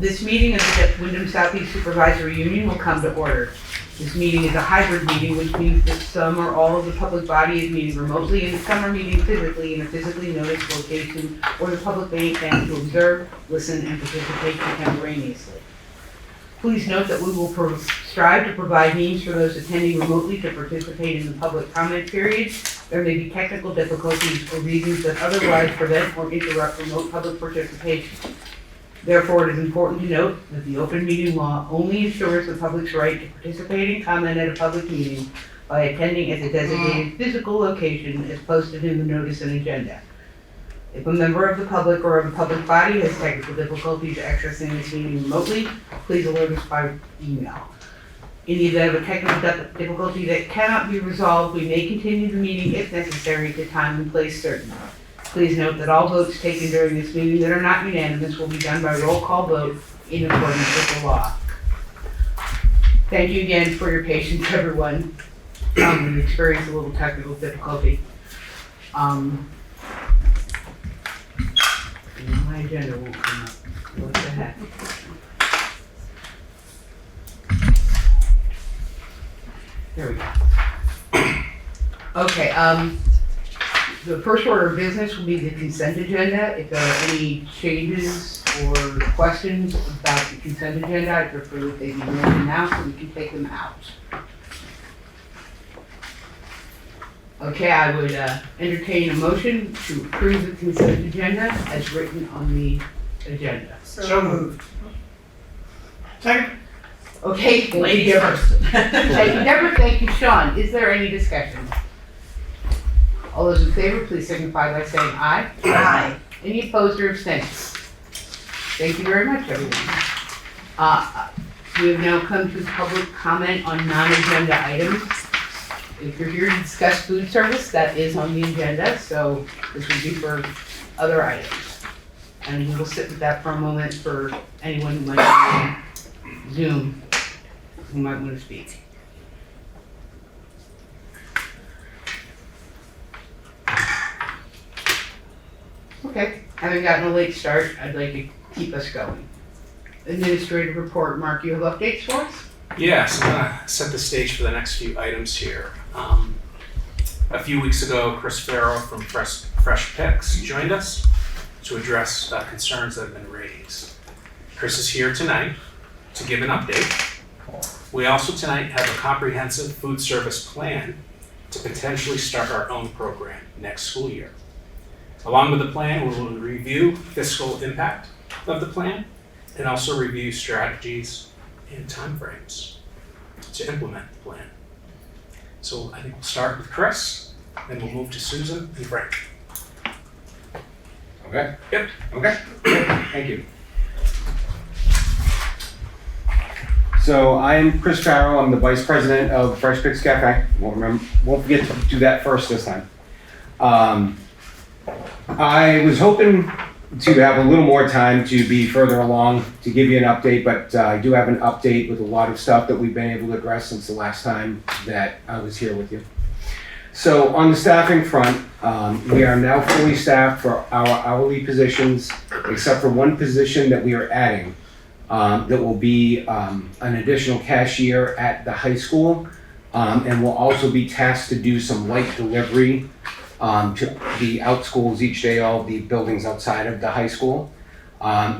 This meeting of the Windham Southeast Supervisory Union will come to order. This meeting is a hybrid meeting, which means that some or all of the public body is meeting remotely and some are meeting physically in a physically noticed location where the public may plan to observe, listen, and participate contemporaneously. Please note that we will strive to provide means for those attending remotely to participate in the public comment period. There may be technical difficulties or reasons that otherwise prevent or interrupt remote public participation. Therefore, it is important to note that the open meeting law only ensures the public's right to participate and comment at a public meeting by attending at the designated physical location as posted in the notice and agenda. If a member of the public or of a public body has technical difficulties accessing this meeting remotely, please alert us by email. In the event of a technical difficulty that cannot be resolved, we may continue the meeting if necessary to time and place certain. Please note that all votes taken during this meeting that are not unanimous will be done by roll call vote in accordance with the law. Thank you again for your patience, everyone. We experienced a little technical difficulty. My agenda won't come up. What the heck? There we go. Okay, the first order of business will be the consent agenda. If there are any changes or questions about the consent agenda, I prefer that they be written now so we can take them out. Okay, I would entertain a motion to approve the consent agenda as written on the agenda. So moved. Second. Okay, Ladies first. Thank you, Deborah. Thank you, Sean. Is there any discussion? All those in favor, please signify by saying aye. Aye. Any opposed or abstentions? Thank you very much, everyone. We have now come to public comment on non-agenda items. If you're here to discuss food service, that is on the agenda, so this would be for other items. And we will sit with that for a moment for anyone who might be on Zoom who might want to speak. Okay, having gotten a late start, I'd like to keep us going. Administrative report, Mark, you have updates for us? Yes, I'm gonna set the stage for the next few items here. A few weeks ago, Chris Farrow from Fresh Picks joined us to address concerns that have been raised. Chris is here tonight to give an update. We also tonight have a comprehensive food service plan to potentially start our own program next school year. Along with the plan, we will review fiscal impact of the plan and also review strategies and timeframes to implement the plan. So I think we'll start with Chris, then we'll move to Susan and Frank. Okay? Yep. Okay. Thank you. So I'm Chris Farrow. I'm the Vice President of Fresh Picks Cafe. Won't forget to do that first this time. I was hoping to have a little more time to be further along to give you an update, but I do have an update with a lot of stuff that we've been able to address since the last time that I was here with you. So on the staffing front, we are now fully staffed for our hourly positions, except for one position that we are adding. That will be an additional cashier at the high school, and will also be tasked to do some light delivery to the out schools each day, all the buildings outside of the high school.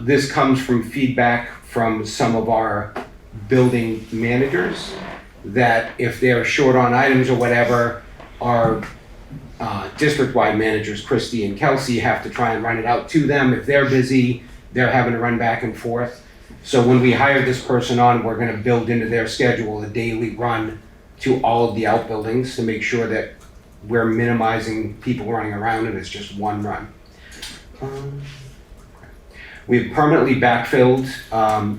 This comes from feedback from some of our building managers that if they're short on items or whatever, our district-wide managers, Christy and Kelsey, have to try and run it out to them. If they're busy, they're having to run back and forth. So when we hire this person on, we're gonna build into their schedule a daily run to all of the outbuildings to make sure that we're minimizing people running around and it's just one run. We've permanently backfilled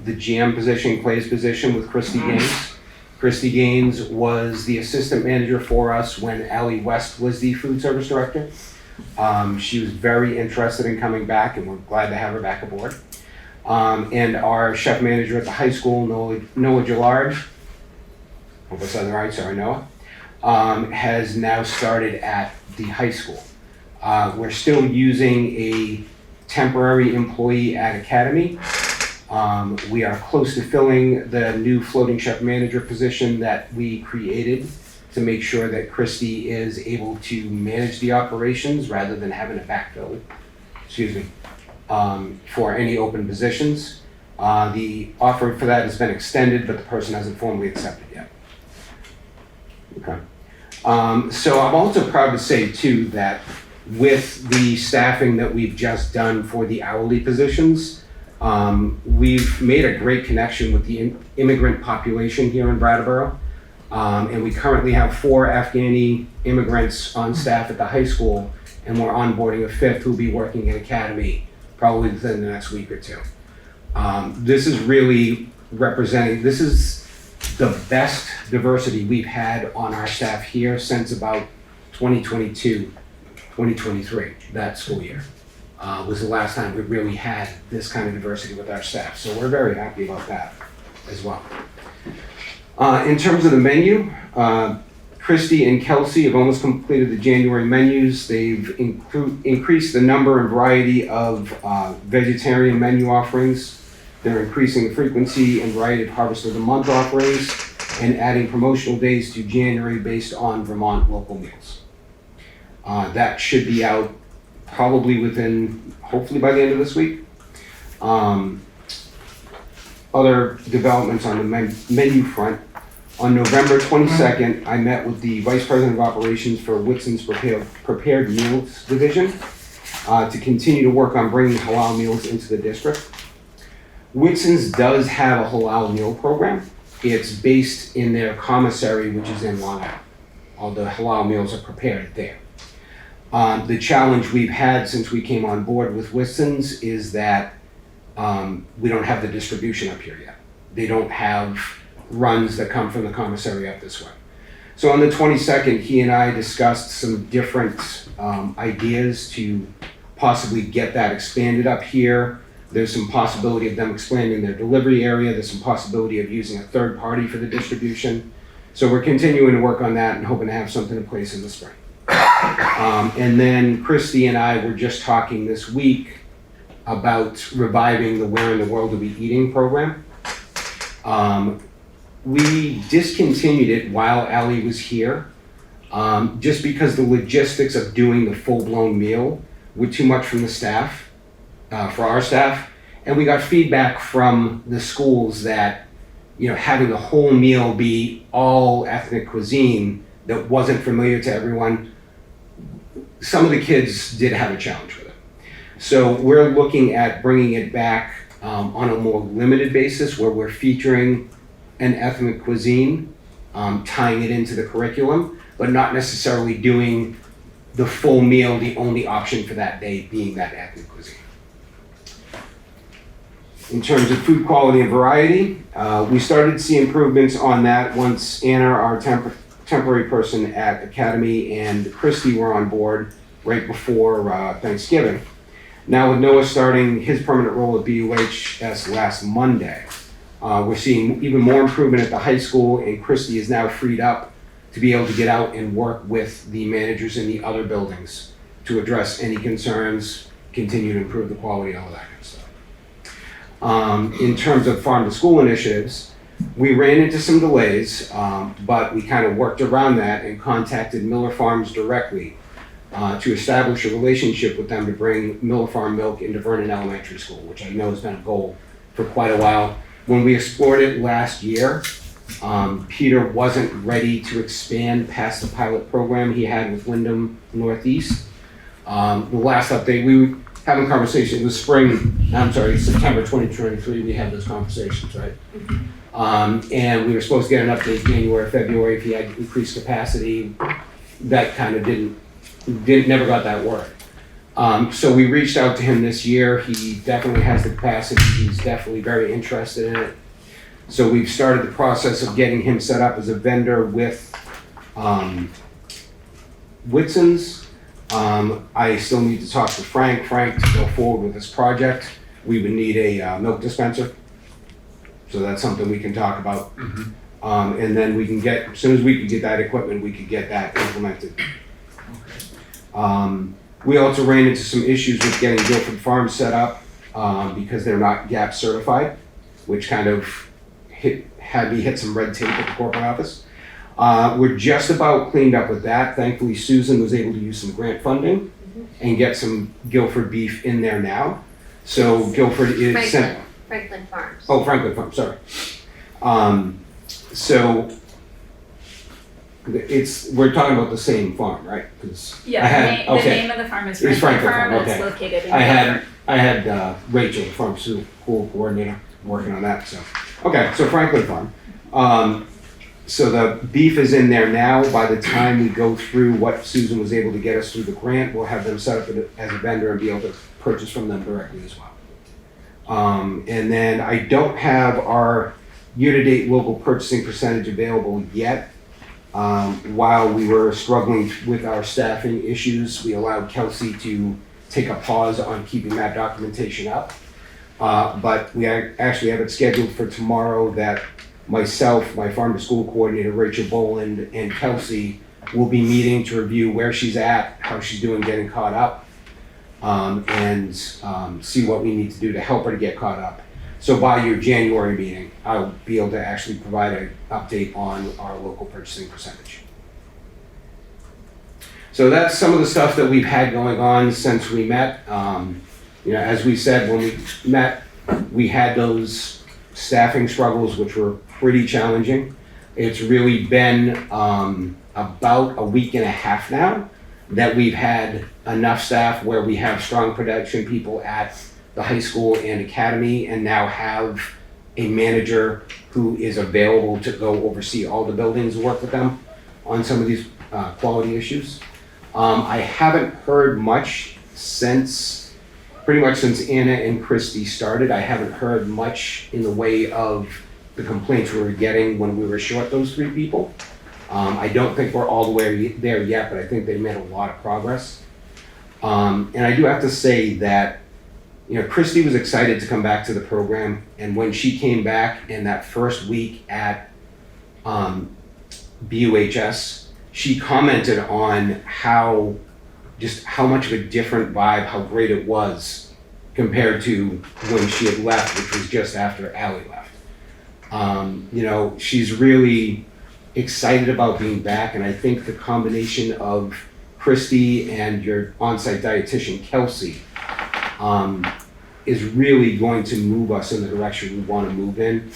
the GM position, Clay's position, with Christy Gaines. Christy Gaines was the assistant manager for us when Allie West was the food service director. She was very interested in coming back and we're glad to have her back aboard. And our chef manager at the high school, Noah Gillard, hope I said that right, sorry Noah, has now started at the high school. We're still using a temporary employee at Academy, We are close to filling the new floating chef manager position that we created to make sure that Christy is able to manage the operations rather than having to backfill, for any open positions. The offer for that has been extended, but the person hasn't formally accepted yet. Okay. So I'm also proud to say too that with the staffing that we've just done for the hourly positions, we've made a great connection with the immigrant population here in Brattleboro. And we currently have 4 Afghani immigrants on staff at the high school, and we're onboarding a 5th who'll be working in academy probably within the next week or 2. This is really this is the best diversity we've had on our staff here since about 2022, 2023, that school year. Was the last time we really had this kind of diversity with our staff. So we're very happy about that as well. In terms of the menu, Christy and Kelsey have almost completed the January menus. They've increased the number and variety of vegetarian menu offerings. They're increasing the frequency and variety of Harvest of the Month offerings and adding promotional days to January based on Vermont local meals. That should be out probably hopefully by the end of this week. Other developments on the menu front. On November 22nd, I met with the Vice President of Operations for Whitson's Prepared Meals Division to continue to work on bringing halal meals into the district. Whitson's does have a halal meal program. It's based in their commissary, which is in Long Island. All the halal meals are prepared there. The challenge we've had since we came on board with Whitson's is that we don't have the distribution up here yet. They don't have runs that come from the commissary up this way. So on the 22nd, he and I discussed some different ideas to possibly get that expanded up here. There's some possibility of them expanding their delivery area. There's some possibility of using a third party for the distribution. So we're continuing to work on that and hoping to have something in place in the spring. And then Christy and I were just talking this week about reviving the Where in the World Are We Eating program. We discontinued it while Allie was here, just because the logistics of doing the full-blown meal were too much from the staff, for our staff. And we got feedback from the schools that, having the whole meal be all ethnic cuisine that wasn't familiar to everyone, some of the kids did have a challenge with it. So we're looking at bringing it back on a more limited basis where we're featuring an ethnic cuisine, tying it into the curriculum, but not necessarily doing the full meal, the only option for that day being that ethnic cuisine. In terms of food quality and variety, we started to see improvements on that once Anna, our temporary person at Academy, and Christy were on board right before Thanksgiving. Now with Noah starting his permanent role at BUHS last Monday, we're seeing even more improvement at the high school, and Christy is now freed up to be able to get out and work with the managers in the other buildings to address any concerns, continue to improve the quality, all of that kind of stuff. In terms of farm to school initiatives, we ran into some delays, but we kind of worked around that and contacted Miller Farms directly to establish a relationship with them to bring Miller Farm milk into Vernon Elementary School, which I know has been a goal for quite a while. When we explored it last year, Peter wasn't ready to expand past the pilot program he had with Windham Northeast. The last update, we were having a conversation, it was September 2023, we had those conversations, right? And we were supposed to get an update January, February if he had increased capacity. That kind of never got that word. So we reached out to him this year. He definitely has the capacity. He's definitely very interested in it. So we've started the process of getting him set up as a vendor with Whitson's. I still need to talk to Frank to go forward with this project. We would need a milk dispenser. So that's something we can talk about. Mm-hmm. And then we can as soon as we can get that equipment, we could get that implemented. Okay. We also ran into some issues with getting Guilford Farms set up because they're not GAP certified. which kind of had me hit some red tape at the corporate office. We're just about cleaned up with that. Thankfully, Susan was able to use some grant funding and get some Guilford beef in there now. So Guilford is Franklin Farms. Oh, Franklin Farm, sorry. So we're talking about the same farm, right? 'Cause Yeah, I had- the name of the farm is It's Franklin Franklin Farm, Farm, and it's okay. located in I had Rachel, farm school coordinator, working on that, so. Okay, so Franklin Farm. So the beef is in there now. By the time we go through what Susan was able to get us through the grant, we'll have them set up as a vendor and be able to purchase from them directly as well. And then I don't have our year-to-date local purchasing percentage available yet. While we were struggling with our staffing issues, we allowed Kelsey to take a pause on keeping that documentation up. But we actually have it scheduled for tomorrow that myself, my farm to school coordinator, Rachel Boland, and Kelsey will be meeting to review where she's at, how she's doing getting caught up, and see what we need to do to help her to get caught up. So by your January meeting, I'll be able to actually provide an update on our local purchasing percentage. So that's some of the stuff that we've had going on since we met. As we said, when we met, we had those staffing struggles, which were pretty challenging. It's really been about a week and a half now that we've had enough staff where we have strong production people at the high school and academy, and now have a manager who is available to go oversee all the buildings and work with them on some of these quality issues. I haven't heard much pretty much since Anna and Christy started. I haven't heard much in the way of the complaints we were getting when we were short those 3 people. I don't think we're all the way there yet, but I think they made a lot of progress. And I do have to say that Christy was excited to come back to the program, and when she came back in that first week at BUHS, she commented on how much of a different vibe, how great it was compared to when she had left, which was just after Allie left. She's really excited about being back, and I think the combination of Christy and your on-site dietitian, Kelsey, is really going to move us in the direction we want to move in.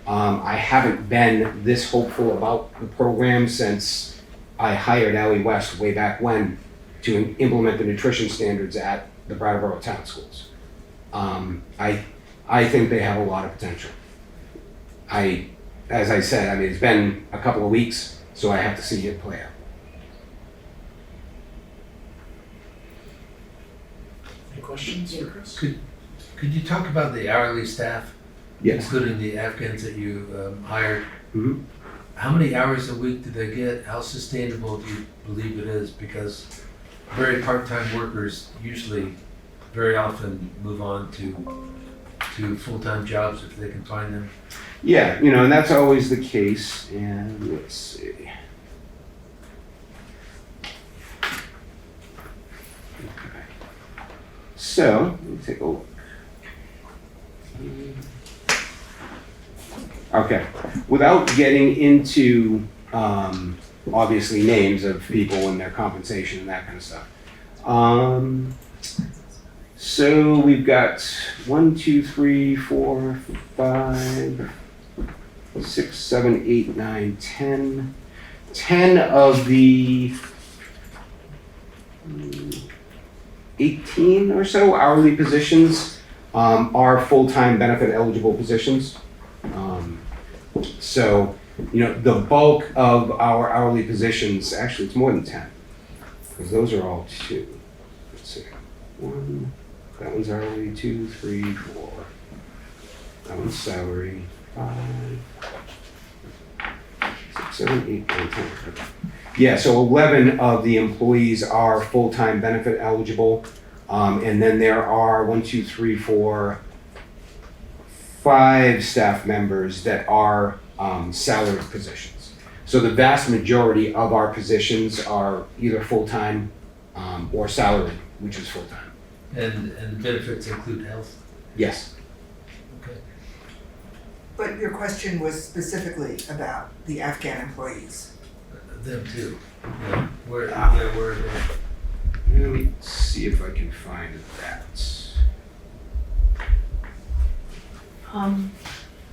I haven't been this hopeful about the program since I hired Allie West way back when to implement the nutrition standards at the Brattleboro town schools. I think they have a lot of potential. As I said, it's been a couple of weeks, so I have to see it play out. Any questions for Chris? Could you talk about the hourly staff, Yes. including the Afghans that you hired? Mhm. How many hours a week do they get? How sustainable do you believe it is? Because very part-time workers usually very often move on to full-time jobs if they can find them. Yeah, and that's always the case. And let's see. Okay. So, let me take a look. Okay. Without getting into obviously names of people and their compensation and that kind of stuff. So we've got 1, 2, 3, 4, 5, 6, 7, 8, 9, 10. 10 of the 18 or so hourly positions are full-time benefit eligible positions. So, the bulk of our hourly positions, actually it's more than 10, because those are all 2. Let's see, 1, that one's hourly, 2, 3, 4. That one's salary, 5, 6, 7, 8, 9, 10. Yeah, so 11 of the employees are full-time benefit eligible. And then there are 1, 2, 3, 4, 5 staff members that are salaried positions. So the vast majority of our positions are either full-time or salaried, which is full-time. And benefits include health? Yes. Okay. But your question was specifically about the Afghan employees. Them too. Yeah. Where are they? Let me see if I can find that.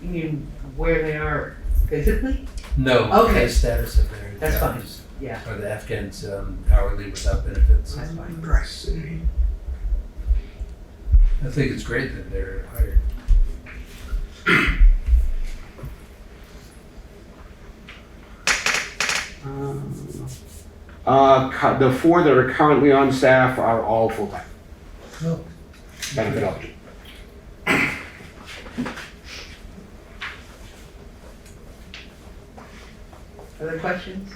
You mean where they are physically? No, Okay. the status of their That's fine. jobs. Yeah, Are the Afghans hourly without benefits? that's fine. Right. See. I think it's great that they're hired. The 4 that are currently on staff are all full-time, Oh. benefit eligible. Other questions?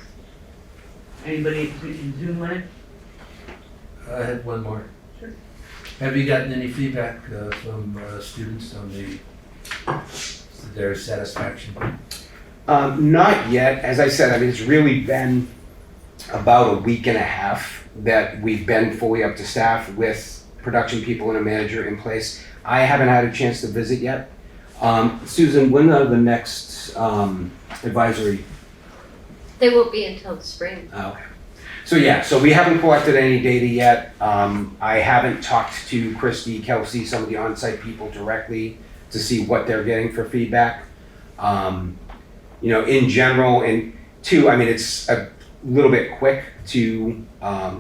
Anybody in Zoom on it? I had one more. Sure. Have you gotten any feedback from students on their satisfaction? Not yet. As I said, I mean, it's really been about a week and a half that we've been fully up to staff with production people and a manager in place. I haven't had a chance to visit yet. Susan, when are the next advisory? They won't be until the spring. Okay. So we haven't collected any data yet. I haven't talked to Christy, Kelsey, some of the on-site people directly to see what they're getting for feedback. In general, and two, I mean, it's a little bit quick to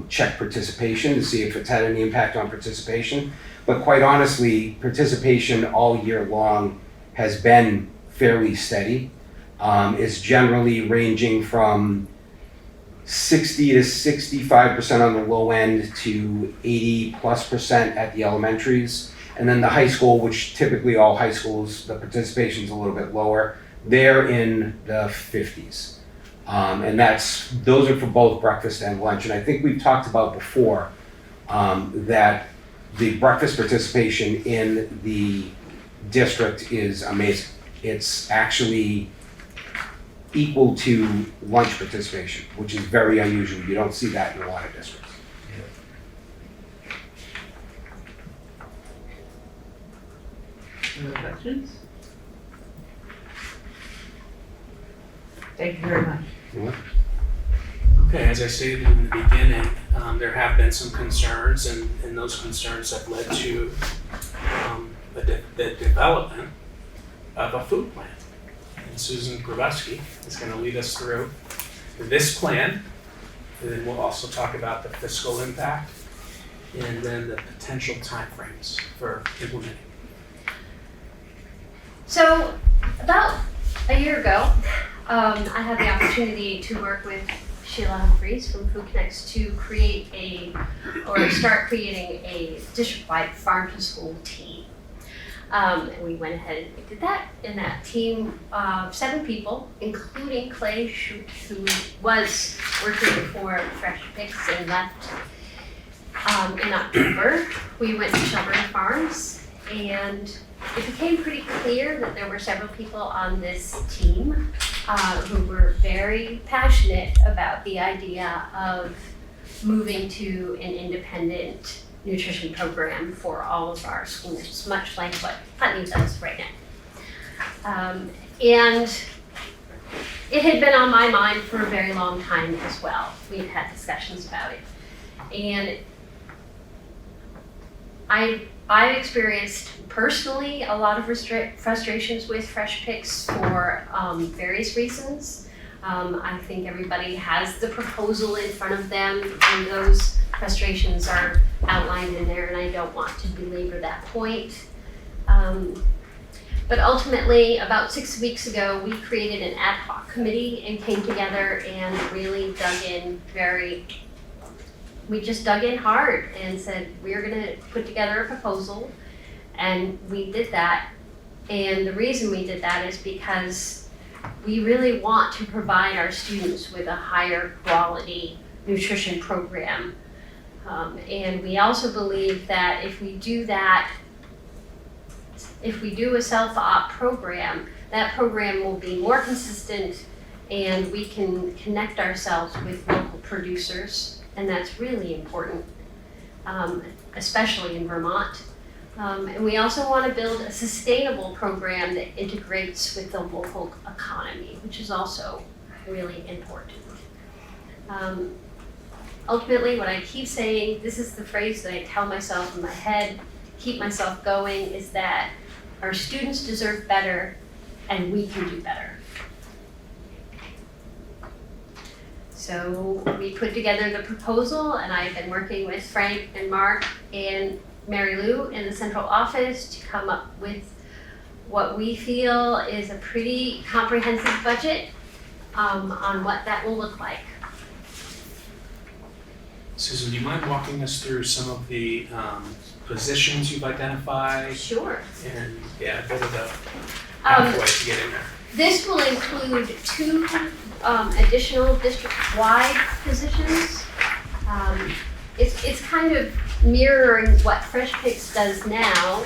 check participation to see if it's had any impact on participation. But quite honestly, participation all year long has been fairly steady. It's generally ranging from 60 to 65% on the low end to 80+% at the elementaries. And then the high school, which typically all high schools, the participation's a little bit lower. They're in the 50s. And those are for both breakfast and lunch. And I think we've talked about before that the breakfast participation in the district is amazing. It's actually equal to lunch participation, which is very unusual. You don't see that in a lot of districts. Other questions? Thank you very much. Okay, as I stated in the beginning, there have been some concerns, and those concerns have led to the development of a food plan. And Susan Grabowski is going to lead us through this plan, and then we'll also talk about the fiscal impact and then the potential timeframes for implementing. So about a year ago, I had the opportunity to work with Sheila Humphreys from Food Connects to start creating a district-wide farm to school team. And we went ahead and we did that. And that team of 7 people, including Clay Shute, who was working for Fresh Picks and left in October. We went to Shelburne Farms, and it became pretty clear that there were several people on this team who were very passionate about the idea of moving to an independent nutrition program for all of our schools, much like what Putney does right now. And it had been on my mind for a very long time as well. We've had discussions about it. And I've experienced personally a lot of frustrations with Fresh Picks for various reasons. I think everybody has the proposal in front of them, and those frustrations are outlined in there, and I don't want to belabor that point. But ultimately, about 6 weeks ago, we created an ad hoc committee and came together and really we just dug in hard and said, we're gonna put together a proposal, and we did that. And the reason we did that is because we really want to provide our students with a higher quality nutrition program. And we also believe that if we do that, if we do a self-op program, that program will be more consistent and we can connect ourselves with local producers. And that's really important, especially in Vermont, And we also want to build a sustainable program that integrates with the local economy, which is also really important. Ultimately, what I keep saying, this is the phrase that I tell myself in my head, keep myself going, is that our students deserve better and we can do better. So we put together the proposal, and I've been working with Frank and Mark and Mary Lou in the central office to come up with what we feel is a pretty comprehensive budget on what that will look like. Susan, do you mind walking us through some of the positions you've identified? Sure. And yeah, a bit of the halfway to get in there. This will include 2 additional district-wide positions. It's kind of mirroring what Fresh Picks does now.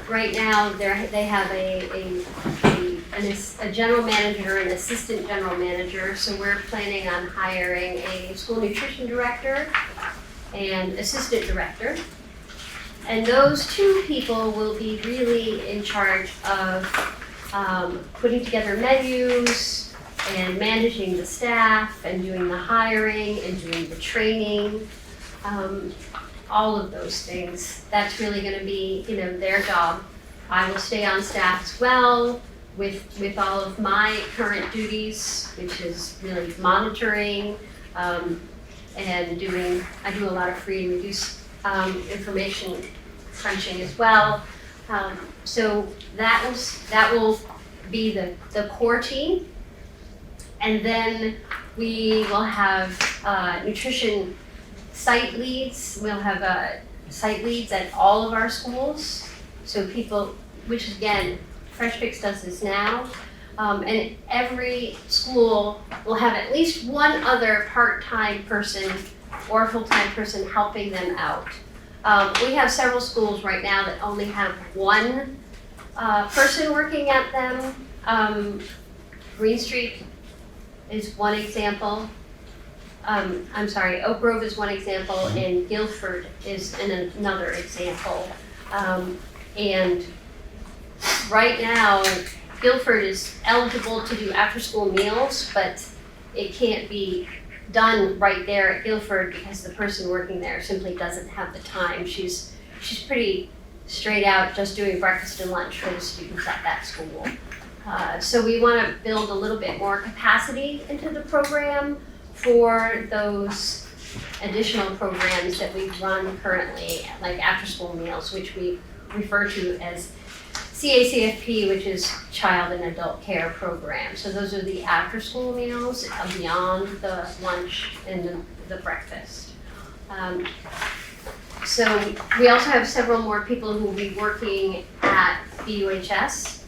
Right now, they have a general manager and assistant general manager, so we're planning on hiring a school nutrition director and assistant director. And those 2 people will be really in charge of putting together menus and managing the staff and doing the hiring and doing the training, all of those things. That's really going to be, their job. I will stay on staff as well with all of my current duties, which is really monitoring and I do a lot of free and reduced information crunching as well. So that will be the core team. And then we will have nutrition site leads. We'll have site leads at all of our schools. So people, which again, Fresh Picks does this now. And every school will have at least one other part-time person or full-time person helping them out. We have several schools right now that only have one person working at them. Green Street is one example. Oak Grove is one example, and Guilford is another example. And right now, Guilford is eligible to do after-school meals, but it can't be done right there at Guilford because the person working there simply doesn't have the time. She's pretty straight out just doing breakfast and lunch for the students at that school. So we want to build a little bit more capacity into the program for those additional programs that we run currently, like after-school meals, which we refer to as CACFP, which is Child and Adult Care Program. So those are the after-school meals beyond the lunch and the breakfast. So we also have several more people who will be working at BUHS.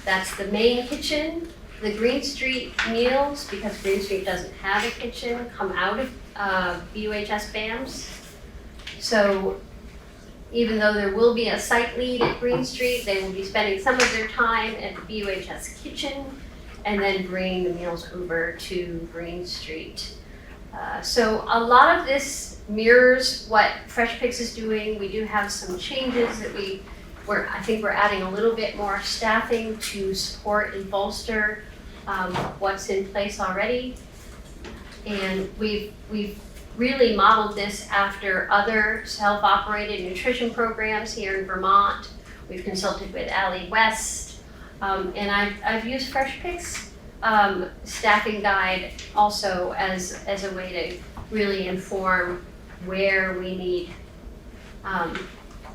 That's the main kitchen. The Green Street meals, because Green Street doesn't have a kitchen, come out of BUHS BAMS. So even though there will be a site lead at Green Street, they will be spending some of their time at the BUHS kitchen and then bringing the meals over to Green Street. So a lot of this mirrors what Fresh Picks is doing. We do have some changes that I think we're adding a little bit more staffing to support and bolster what's in place already. And we've really modeled this after other self-operated nutrition programs here in Vermont. We've consulted with Allie West, and I've used Fresh Picks staffing guide also as a way to really inform where we need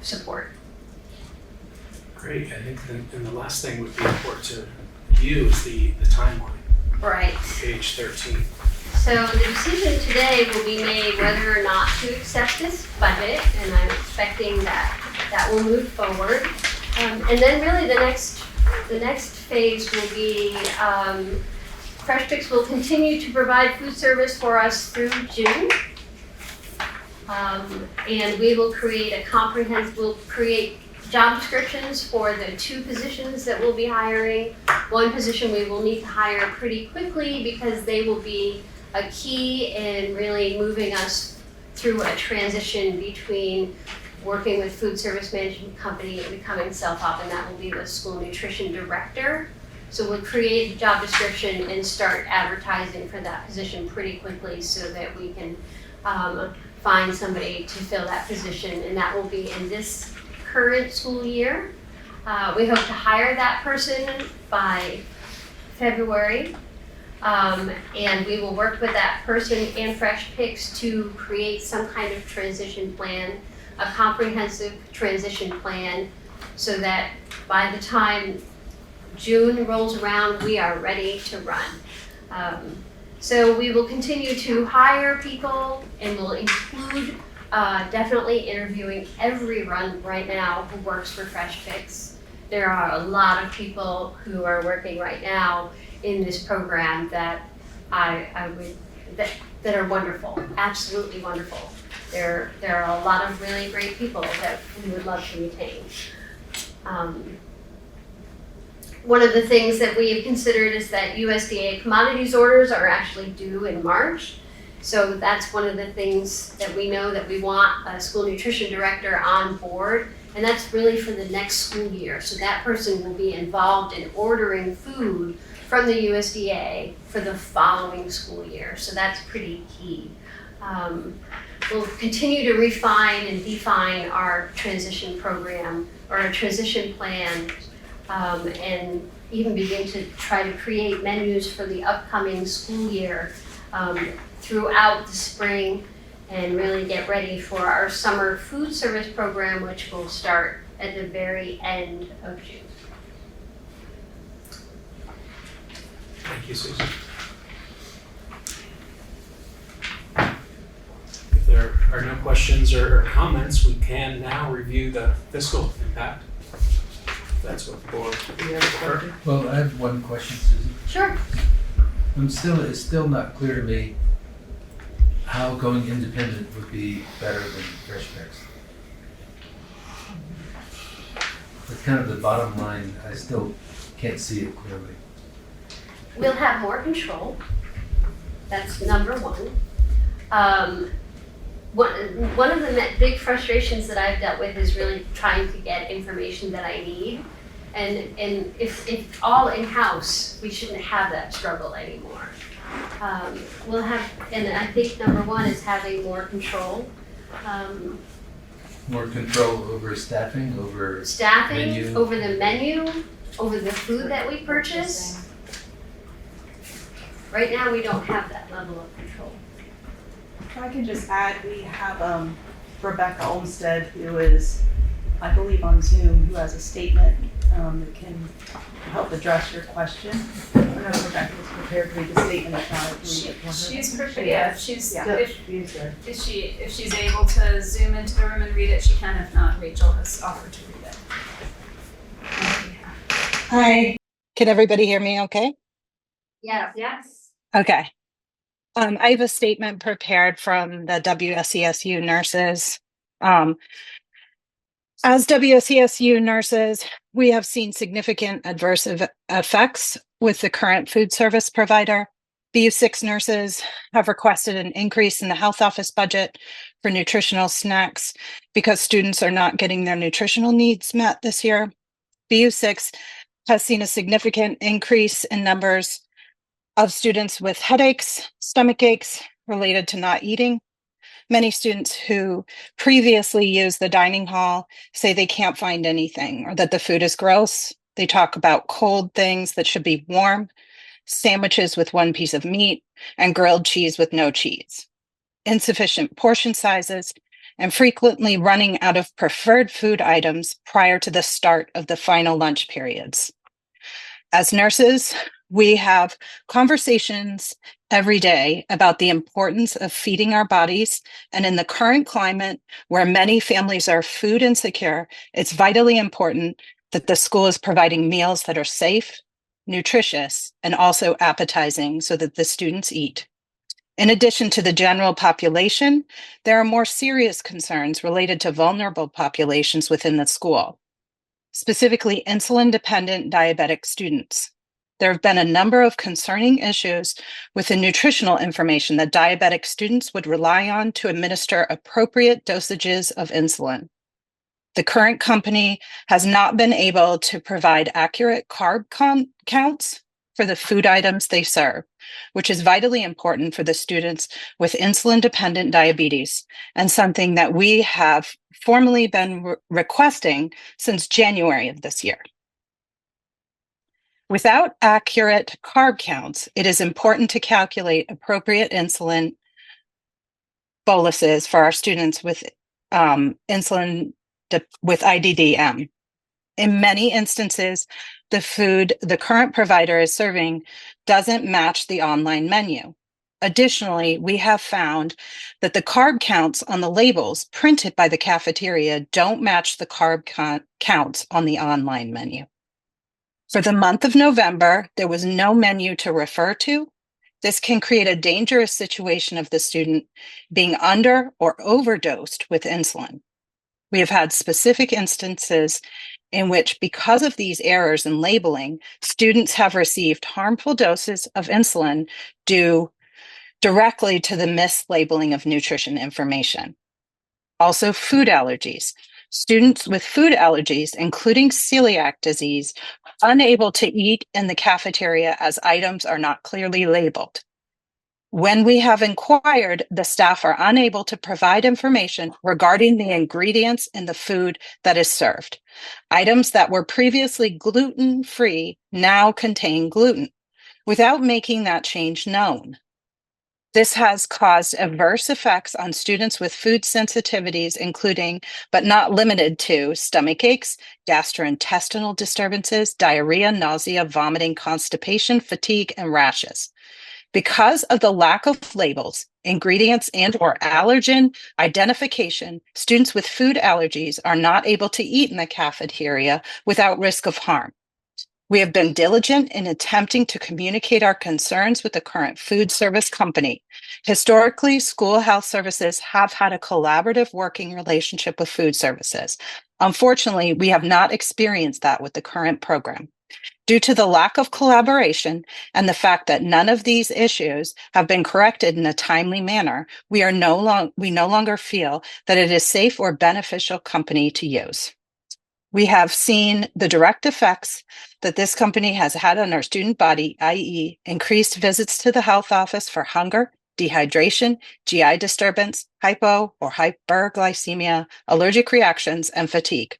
support. Great. I think and the last thing would be important to view is the timeline. Right. Page 13. So the decision today will be made whether or not to accept this budget, and I'm expecting that will move forward. And then really the next phase will be Fresh Picks will continue to provide food service for us through June. And we will create we'll create job descriptions for the 2 positions that we'll be hiring. One position we will need to hire pretty quickly because they will be a key in really moving us through a transition between working with food service management company and becoming self-op, and that will be the school nutrition director. So we'll create a job description and start advertising for that position pretty quickly so that we can find somebody to fill that position, and that will be in this current school year. We hope to hire that person by February, and we will work with that person and Fresh Picks to create some kind of transition plan, a comprehensive transition plan, so that by the time June rolls around, we are ready to run. So we will continue to hire people, and we'll include definitely interviewing everyone right now who works for Fresh Picks. There are a lot of people who are working right now in this program that that are wonderful, absolutely wonderful. There are a lot of really great people that we would love to retain. One of the things that we have considered is that USDA commodities orders are actually due in March. So that's one of the things that we know that we want a school nutrition director on board, and that's really for the next school year. So that person will be involved in ordering food from the USDA for the following school year. So that's pretty key. We'll continue to refine and define our transition program or our transition plan, and even begin to try to create menus for the upcoming school year throughout the spring, and really get ready for our summer food service program, which will start at the very end of June. Thank you, Susan. If there are no questions or comments, we can now review the fiscal impact. That's what the board. Do you have a question? Well, I have one question, Susan. Sure. It's still not clear to me how going independent would be better than Fresh Picks. It's kind of the bottom line. I still can't see it clearly. We'll have more control. That's number one. One of the big frustrations that I've dealt with is really trying to get information that I need. And if all in-house, we shouldn't have that struggle anymore. We'll have, and I think number one is having more control. More control over staffing, over Staffing, menu. over the menu, over the food that we purchase. Right now, we don't have that level of control. If I can just add, we have Rebecca Olmsted, who is, I believe, on Zoom, who has a statement that can help address your question. I don't know if Rebecca is prepared to read the statement, if not, I can read it for her. She's prepared, yeah, she's, Yeah. if she's able to zoom into the room and read it, she can. If not, Rachel has offered to read it. Hi. Can everybody hear me okay? Yes. Okay. I have a statement prepared from the WSESU nurses. As WSESU nurses, we have seen significant adverse effects with the current food service provider. BU6 nurses have requested an increase in the health office budget for nutritional snacks because students are not getting their nutritional needs met this year. BU6 has seen a significant increase in numbers of students with headaches, stomach aches related to not eating. Many students who previously used the dining hall say they can't find anything or that the food is gross. They talk about cold things that should be warm, sandwiches with one piece of meat, and grilled cheese with no cheese. Insufficient portion sizes, and frequently running out of preferred food items prior to the start of the final lunch periods. As nurses, we have conversations every day about the importance of feeding our bodies. And in the current climate where many families are food insecure, it's vitally important that the school is providing meals that are safe, nutritious, and also appetizing so that the students eat. In addition to the general population, there are more serious concerns related to vulnerable populations within the school, specifically insulin-dependent diabetic students. There have been a number of concerning issues with the nutritional information that diabetic students would rely on to administer appropriate dosages of insulin. The current company has not been able to provide accurate carb counts for the food items they serve, which is vitally important for the students with insulin-dependent diabetes and something that we have formally been requesting since January of this year. Without accurate carb counts, it is important to calculate appropriate insulin boluses for our students with with IDDM. In many instances, the food the current provider is serving doesn't match the online menu. Additionally, we have found that the carb counts on the labels printed by the cafeteria don't match the carb counts on the online menu. For the month of November, there was no menu to refer to. This can create a dangerous situation of the student being under or overdosed with insulin. We have had specific instances in which, because of these errors in labeling, students have received harmful doses of insulin due directly to the mislabeling of nutrition information. Also, food allergies. Students with food allergies, including celiac disease, are unable to eat in the cafeteria as items are not clearly labeled. When we have inquired, the staff are unable to provide information regarding the ingredients in the food that is served. Items that were previously gluten-free now contain gluten, without making that change known. This has caused adverse effects on students with food sensitivities, including, but not limited to, stomach aches, gastrointestinal disturbances, diarrhea, nausea, vomiting, constipation, fatigue, and rashes. Because of the lack of labels, ingredients, and/or allergen identification, students with food allergies are not able to eat in the cafeteria without risk of harm. We have been diligent in attempting to communicate our concerns with the current food service company. Historically, school health services have had a collaborative working relationship with food services. Unfortunately, we have not experienced that with the current program. Due to the lack of collaboration and the fact that none of these issues have been corrected in a timely manner, we no longer feel that it is safe or beneficial company to use. We have seen the direct effects that this company has had on our student body, i.e., increased visits to the health office for hunger, dehydration, GI disturbance, hypo or hyperglycemia, allergic reactions, and fatigue.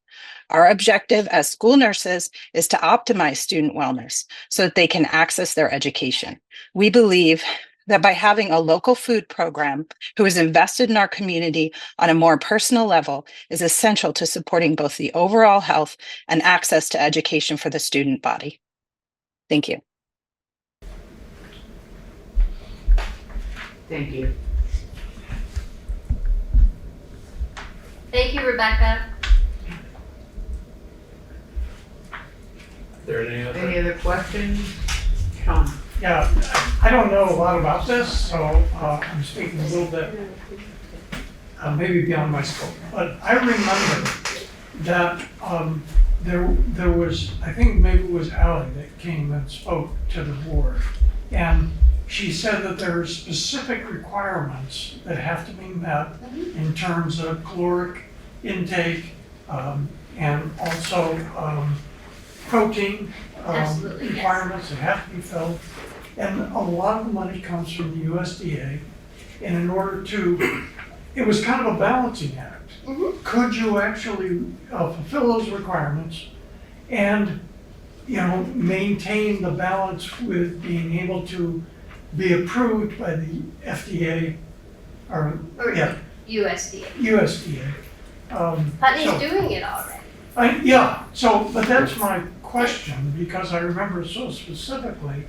Our objective as school nurses is to optimize student wellness so that they can access their education. We believe that by having a local food program who is invested in our community on a more personal level is essential to supporting both the overall health and access to education for the student body. Thank you. Thank you. Thank you, Rebecca. Are there any Any other? other questions? Sean? Yeah, I don't know a lot about this, so I'm speaking a little bit, maybe beyond my scope. But I remember that there was, I think maybe it was Ally that came and spoke to the board. And she said that there are specific requirements that have to be met in terms of caloric intake and also protein Absolutely, yes. requirements that have to be filled. And a lot of the money comes from the USDA. And in order to, it was kind of a balancing act. Mhm. Could you actually fulfill those requirements and, maintain the balance with being able to be approved by the FDA or, USDA. USDA? Putney's So- doing it already. But that's my question, because I remember so specifically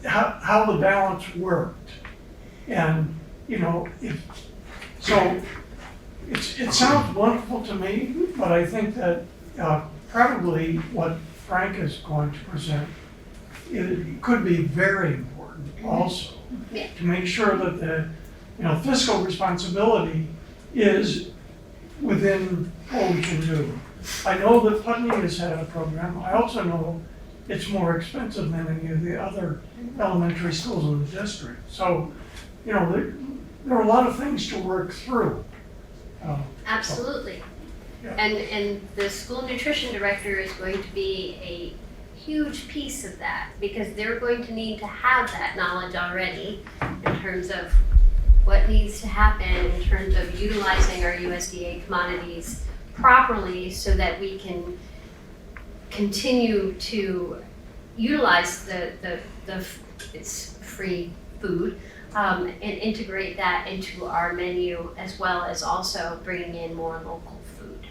how the balance worked. And, it sounds wonderful to me, but I think that probably what Frank is going to present, it could be very important also. Yeah. To make sure that the, fiscal responsibility is within what we can do. I know that Putney has had a program. I also know it's more expensive than any of the other elementary schools in the district. So, there are a lot of things to work through. Absolutely. And the school nutrition director is going to be a huge piece of that, because they're going to need to have that knowledge already in terms of what needs to happen in terms of utilizing our USDA commodities properly so that we can continue to utilize it's free food and integrate that into our menu, as well as also bringing in more local food.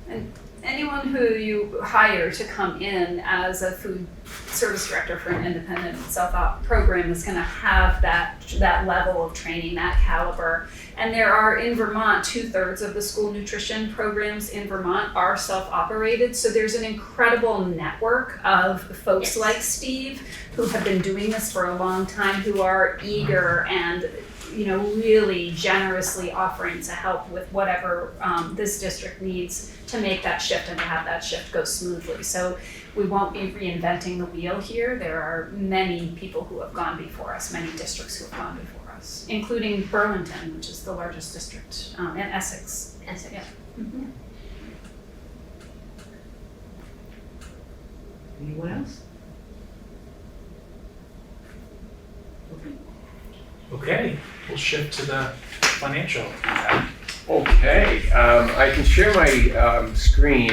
And anyone who you hire to come in as a food service director for an independent self-op program is going to have that level of training, that caliber. And there are, in Vermont, 2/3 of the school nutrition programs in Vermont are self-operated. So there's an incredible network of folks like Steve who have been doing this for a long time, who are eager and really generously offering to help with whatever this district needs to make that shift and to have that shift go smoothly. So we won't be reinventing the wheel here. There are many people who have gone before us, many districts who have gone before us, including Burlington, which is the largest district, and Essex. Yeah. Mm-hmm. Anyone else? Okay, we'll shift to the financial. Okay, I can share my screen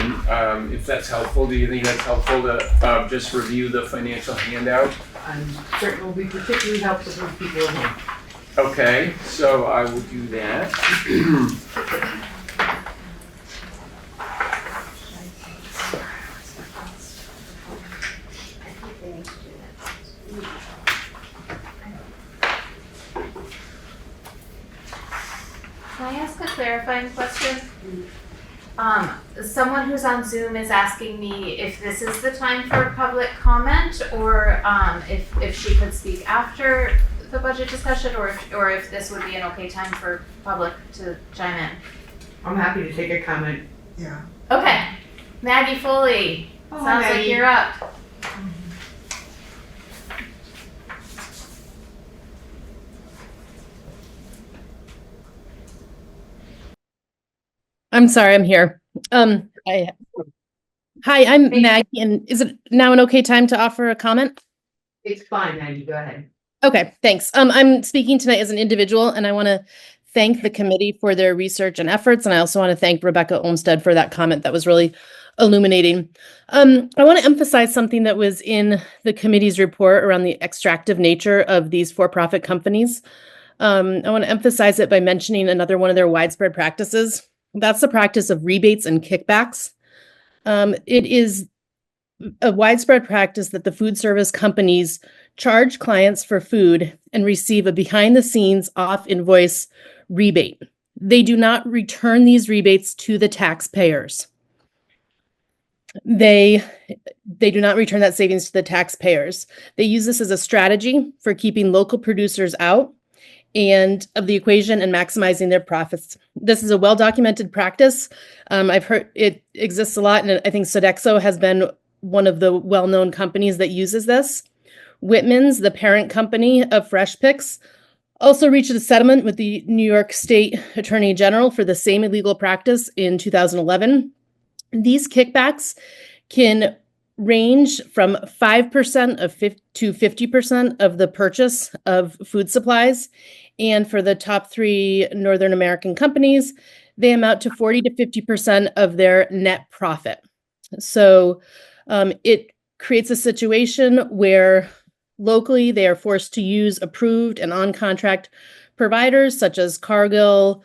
if that's helpful. Do you think that's helpful to just review the financial handout? I'm certain it will be particularly helpful for people at home. Okay, so I will do that. Can I ask a clarifying question? Someone who's on Zoom is asking me if this is the time for public comment, or if she could speak after the budget discussion, or if this would be an okay time for public to chime in. I'm happy to take a comment. Yeah. Okay, Maggie Foley, Oh, sounds Maggie. like you're up. I'm sorry, I'm here. Hi, I'm Maggie, and is it now an okay time to offer a comment? It's fine, Maggie, go ahead. Okay, thanks. I'm speaking tonight as an individual, and I want to thank the committee for their research and efforts, and I also want to thank Rebecca Olmsted for that comment that was really illuminating. I want to emphasize something that was in the committee's report around the extractive nature of these for-profit companies. I want to emphasize it by mentioning another one of their widespread practices. That's the practice of rebates and kickbacks. It is a widespread practice that the food service companies charge clients for food and receive a behind-the-scenes off-invoice rebate. They do not return these rebates to the taxpayers. They do not return that savings to the taxpayers. They use this as a strategy for keeping local producers out and of the equation and maximizing their profits. This is a well-documented practice. I've heard it exists a lot, and I think Sodexo has been one of the well-known companies that uses this. Whitman's, the parent company of Fresh Picks, also reached a settlement with the New York State Attorney General for the same illegal practice in 2011. These kickbacks can range from 5% to 50% of the purchase of food supplies. And for the top 3 Northern American companies, they amount to 40 to 50% of their net profit. So it creates a situation where locally they are forced to use approved and on-contract providers such as Cargill,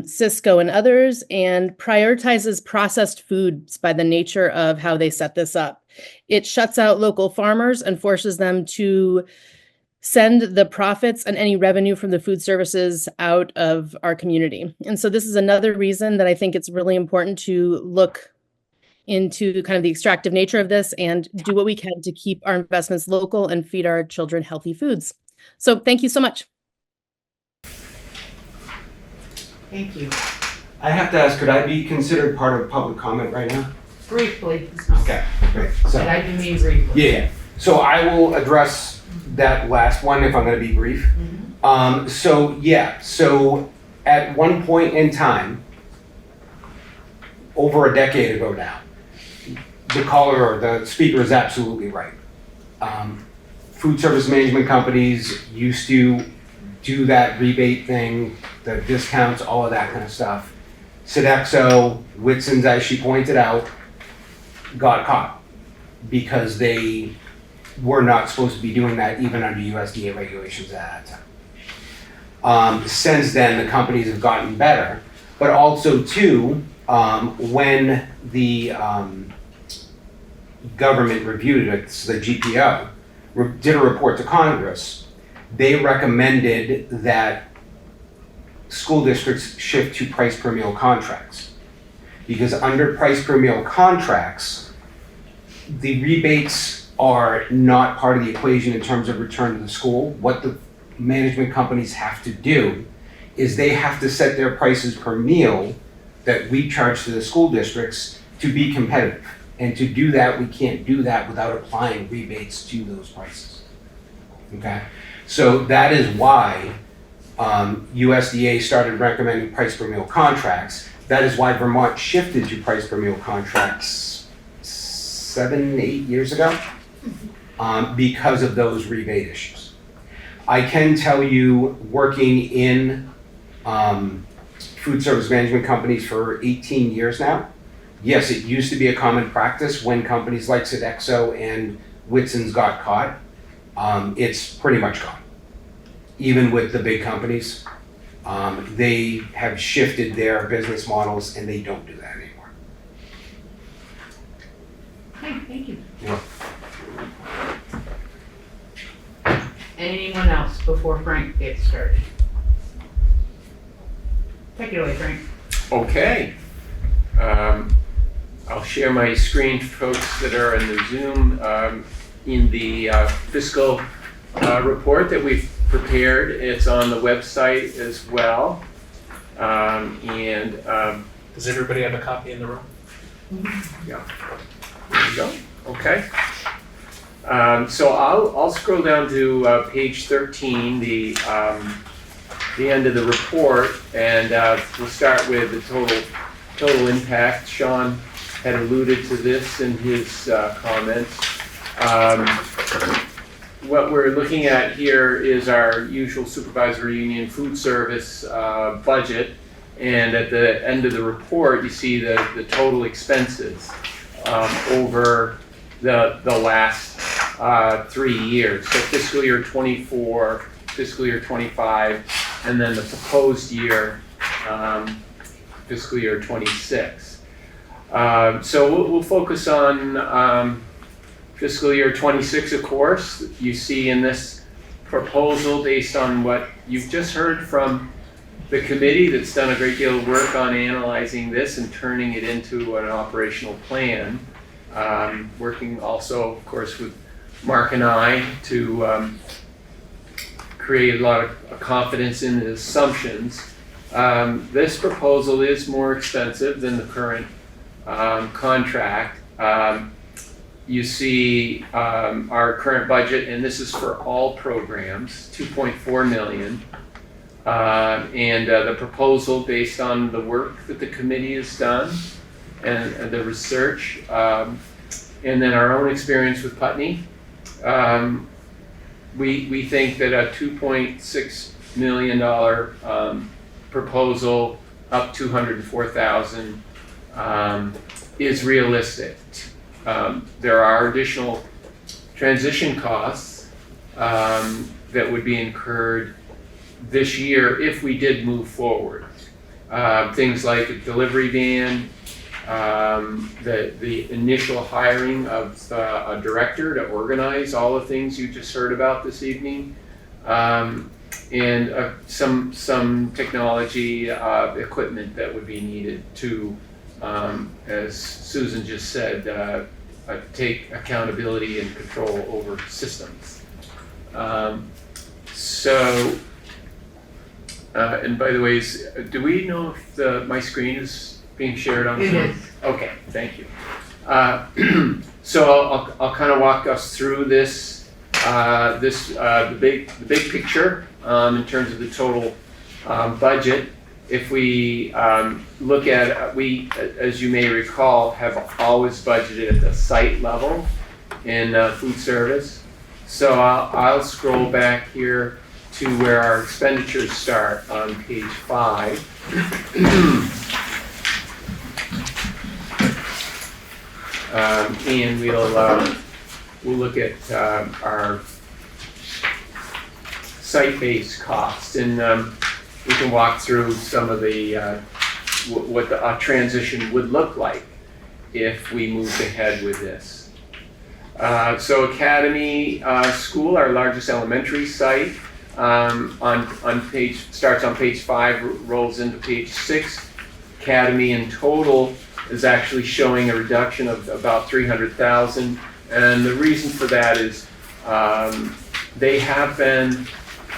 Cisco, and others, and prioritizes processed foods by the nature of how they set this up. It shuts out local farmers and forces them to send the profits and any revenue from the food services out of our community. And so this is another reason that I think it's really important to look into kind of the extractive nature of this and do what we can to keep our investments local and feed our children healthy foods. So thank you so much. Thank you. I have to ask, could I be considered part of public comment right now? Briefly, Okay, great. So, and I do mean briefly. yeah, so I will address that last one if I'm going to be brief. So at one point in time, over a decade ago now. The caller or the speaker is absolutely right. Food service management companies used to do that rebate thing, the discounts, all of that kind of stuff. Sodexo, Whitson's, as she pointed out, got caught because they were not supposed to be doing that even under USDA regulations at that time. Since then, the companies have gotten better, but also too, when the government reviewed it, so the GPO, did a report to Congress, they recommended that school districts shift to price per meal contracts. Because under price per meal contracts, the rebates are not part of the equation in terms of return to the school. What the management companies have to do is they have to set their prices per meal that we charge to the school districts to be competitive. And to do that, we can't do that without applying rebates to those prices. Okay? So that is why USDA started recommending price per meal contracts. That is why Vermont shifted to price per meal contracts 7-8 years ago, because of those rebate issues. I can tell you, working in food service management companies for 18 years now, yes, it used to be a common practice when companies like Sodexo and Whitson's got caught. It's pretty much gone. Even with the big companies, they have shifted their business models and they don't do that anymore. Okay, thank you. Yeah. Anyone else before Frank gets started? Take it away, Frank. Okay. I'll share my screen for folks that are in the Zoom in the fiscal report that we've prepared. It's on the website as well. Does everybody have a copy in the room? Yeah. There you go. Okay. So I'll scroll down to page 13, the end of the report, and we'll start with the total impact. Sean had alluded to this in his comments. What we're looking at here is our usual supervisory union food service budget, and at the end of the report you see the total expenses over the last 3 years, so fiscal year 24, fiscal year 25, and then the proposed year, fiscal year 26. So we'll focus on fiscal year 26, of course. You see in this proposal, based on what you've just heard from the committee that's done a great deal of work on analyzing this and turning it into an operational plan, working also, of course, with Mark and I to create a lot of confidence in the assumptions. This proposal is more expensive than the current contract. You see our current budget, and this is for all programs, $2.4 million. And the proposal, based on the work that the committee has done and the research, and then our own experience with Putney, we think that a $2.6 million proposal up $204,000 is realistic. There are additional transition costs that would be incurred this year if we did move forward. Things like a delivery van, the initial hiring of a director to organize all the things you just heard about this evening, and some technology equipment that would be needed to, as Susan just said, take accountability and control over systems. And by the way, do we know if my screen is being shared on Zoom? It is. Okay, thank you. So I'll kind of walk us through this, the big picture in terms of the total budget. if we look at, we, as you may recall, have always budgeted at the site level in food service. So I'll scroll back here to where our expenditures start on page 5. And we'll look at our site-based costs, and we can walk through some of the what the transition would look like if we moved ahead with this. So Academy School, our largest elementary site, starts on page 5, rolls into page 6. Academy in total is actually showing a reduction of about $300,000, and the reason for that is they have been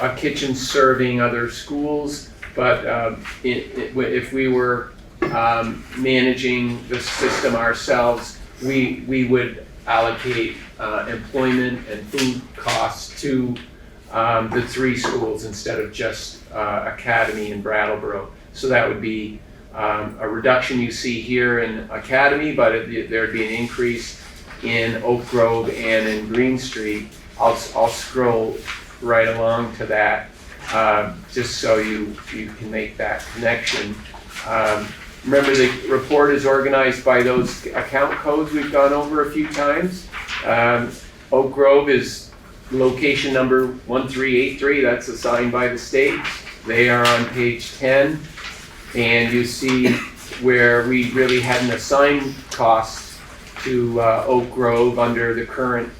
a kitchen serving other schools, but if we were managing the system ourselves, we would allocate employment and food costs to the 3 schools instead of just Academy and Brattleboro. So that would be a reduction you see here in Academy, but there'd be an increase in Oak Grove and in Green Street. I'll scroll right along to that, just so you can make that connection. Remember, the report is organized by those account codes we've gone over a few times. Oak Grove is location number 1383, that's assigned by the state. They are on page 10, and you see where we really hadn't assigned costs to Oak Grove under the current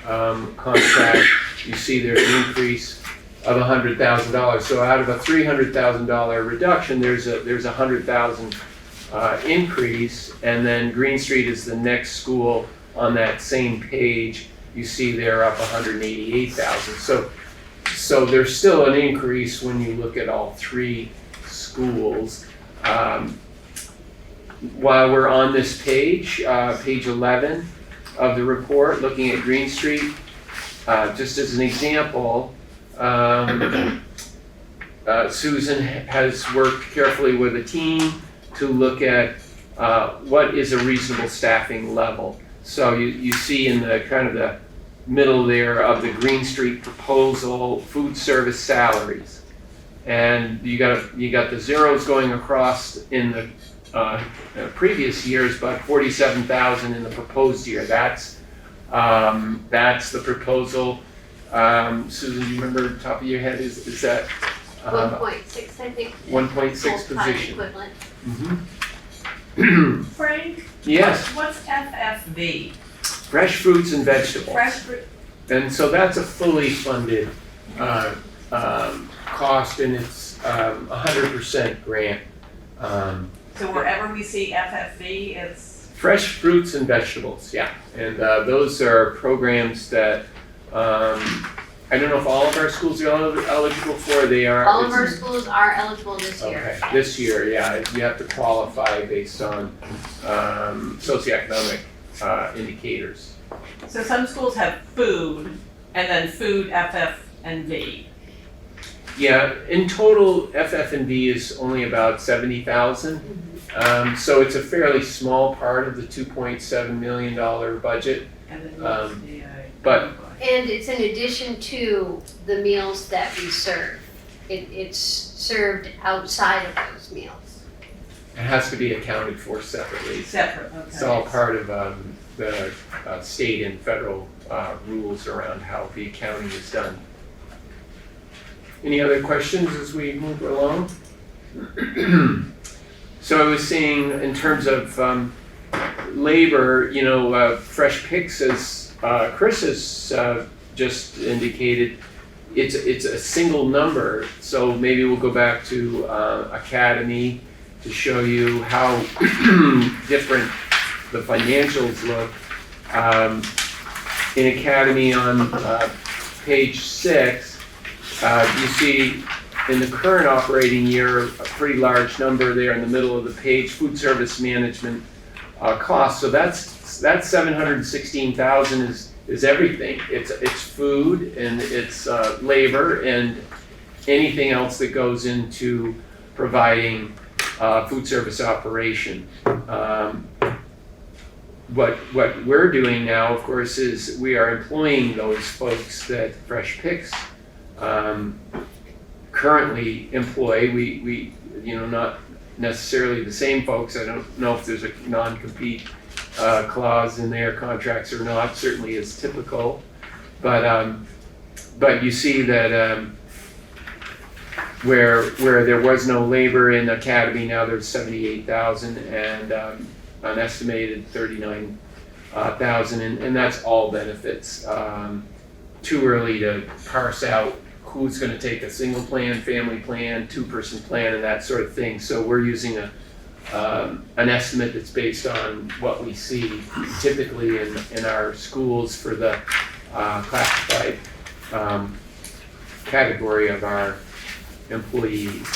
contract. You see there's an increase of $100,000. So out of a $300,000 reduction, there's a $100,000 increase, and then Green Street is the next school on that same page. You see they're up $188,000. So there's still an increase when you look at all 3 schools. While we're on this page, page 11 of the report, looking at Green Street, just as an example, Susan has worked carefully with a team to look at what is a reasonable staffing level. So you see in the kind of the middle there of the Green Street proposal, food service salaries, and you got the zeros going across in the previous years, but 47,000 in the proposed year. That's the proposal. Susan, do you remember the top of your head? Is that 1.6, I think. 1.6 full-time position? equivalent. Mm-hmm. Frank? Yes. What's FFV? Fresh fruits and vegetables. Fresh fruit. And so that's a fully funded cost, and it's 100% grant. So wherever we see FFV, it's Fresh fruits and vegetables, yeah. And those are programs that I don't know if all of our schools are eligible for. They are. All of our schools are eligible this year. Okay, this year, yeah. You have to qualify based on socioeconomic indicators. so some schools have food and then food FF and V. Yeah, in total, FF&V is only about 70,000. So it's a fairly small part of the $2.7 million budget. And then But And it's in addition to the meals that we serve. It's served outside of those meals. it has to be accounted for separately. separate, okay. It's all part of the state and federal rules around how the accounting is done. Any other questions as we move along? So I was saying, in terms of labor, Fresh Picks, as Chris has just indicated, it's a single number. So maybe we'll go back to Academy to show you how different the financials look. In Academy on page 6, you see in the current operating year a pretty large number there in the middle of the page, food service management costs. So that's 716,000 is everything. It's food and it's labor and anything else that goes into providing food service operation. What we're doing now, of course, is we are employing those folks that Fresh Picks currently employ. We not necessarily the same folks. I don't know if there's a non-compete clause in their contracts or not. Certainly is typical, but you see that where there was no labor in Academy, now there's 78,000 and an estimated 39,000, and that's all benefits. Too early to parse out who's going to take a single plan, family plan, two-person plan, and that sort of thing. So we're using an estimate that's based on what we see typically in our schools for the classified category of our employees.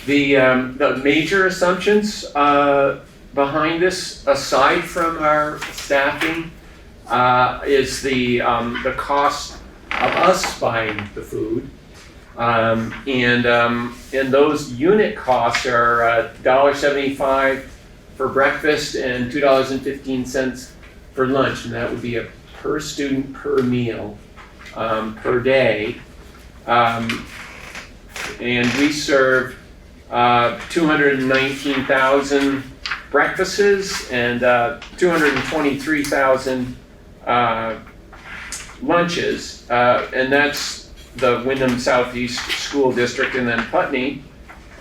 The major assumptions behind this, aside from our staffing, is the cost of us buying the food, and those unit costs are $1.75 for breakfast and $2.15 for lunch, and that would be a per student per meal per day, and we serve 219,000 breakfasts and 223,000 lunches, and that's the Windham Southeast School District, and then Putney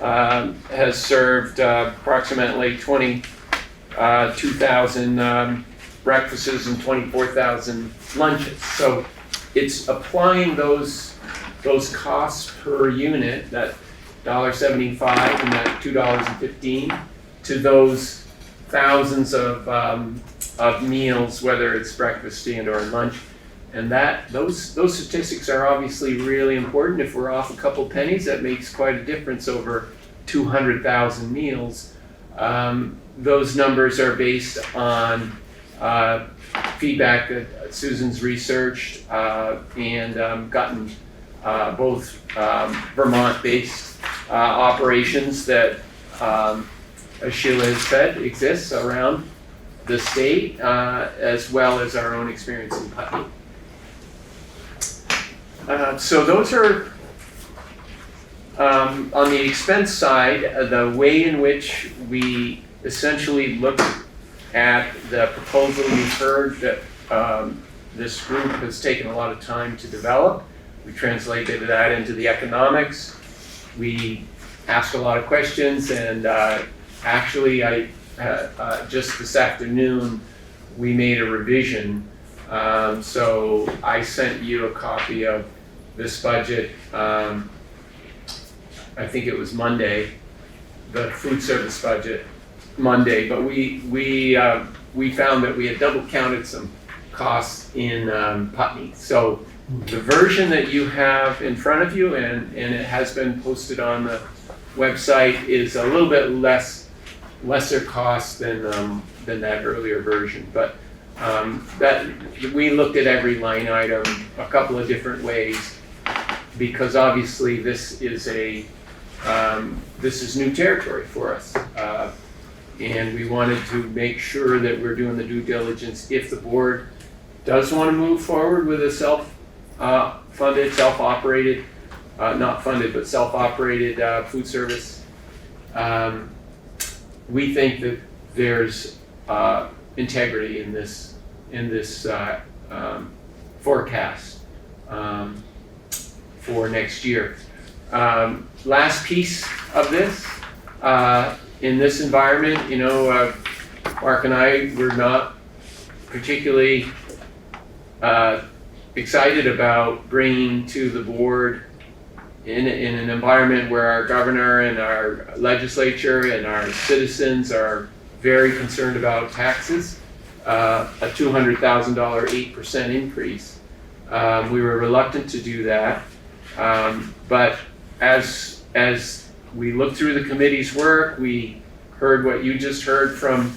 has served approximately 22,000 breakfasts and 24,000 lunches. So it's applying those costs per unit, that $1.75 and that $2.15, to those thousands of meals, whether it's breakfast, stand, or lunch. And those statistics are obviously really important. If we're off a couple pennies, that makes quite a difference over 200,000 meals. Those numbers are based on feedback that Susan's researched and gotten both Vermont-based operations that, as Sheila has said, exists around the state, as well as our own experience in Putney. So those are, on the expense side, the way in which we essentially look at the proposal. You've heard that this group has taken a lot of time to develop. We translated that into the economics. We asked a lot of questions, and actually I just this afternoon we made a revision. So I sent you a copy of this budget, I think it was Monday, the food service budget Monday, but we found that we had double counted some costs in Putney. So the version that you have in front of you, and it has been posted on the website, is a little bit lesser cost than that earlier version. But that we looked at every line item a couple of different ways, because obviously this is new territory for us, and we wanted to make sure that we're doing the due diligence. If the board does want to move forward with a self-funded, self-operated, not funded, but self-operated food service, we think that there's integrity in this forecast for next year. Last piece of this, in this environment, Mark and I were not particularly excited about bringing to the board in an environment where our governor and our legislature and our citizens are very concerned about taxes, a $200,000 8% increase. We were reluctant to do that, but as we looked through the committee's work, we heard what you just heard from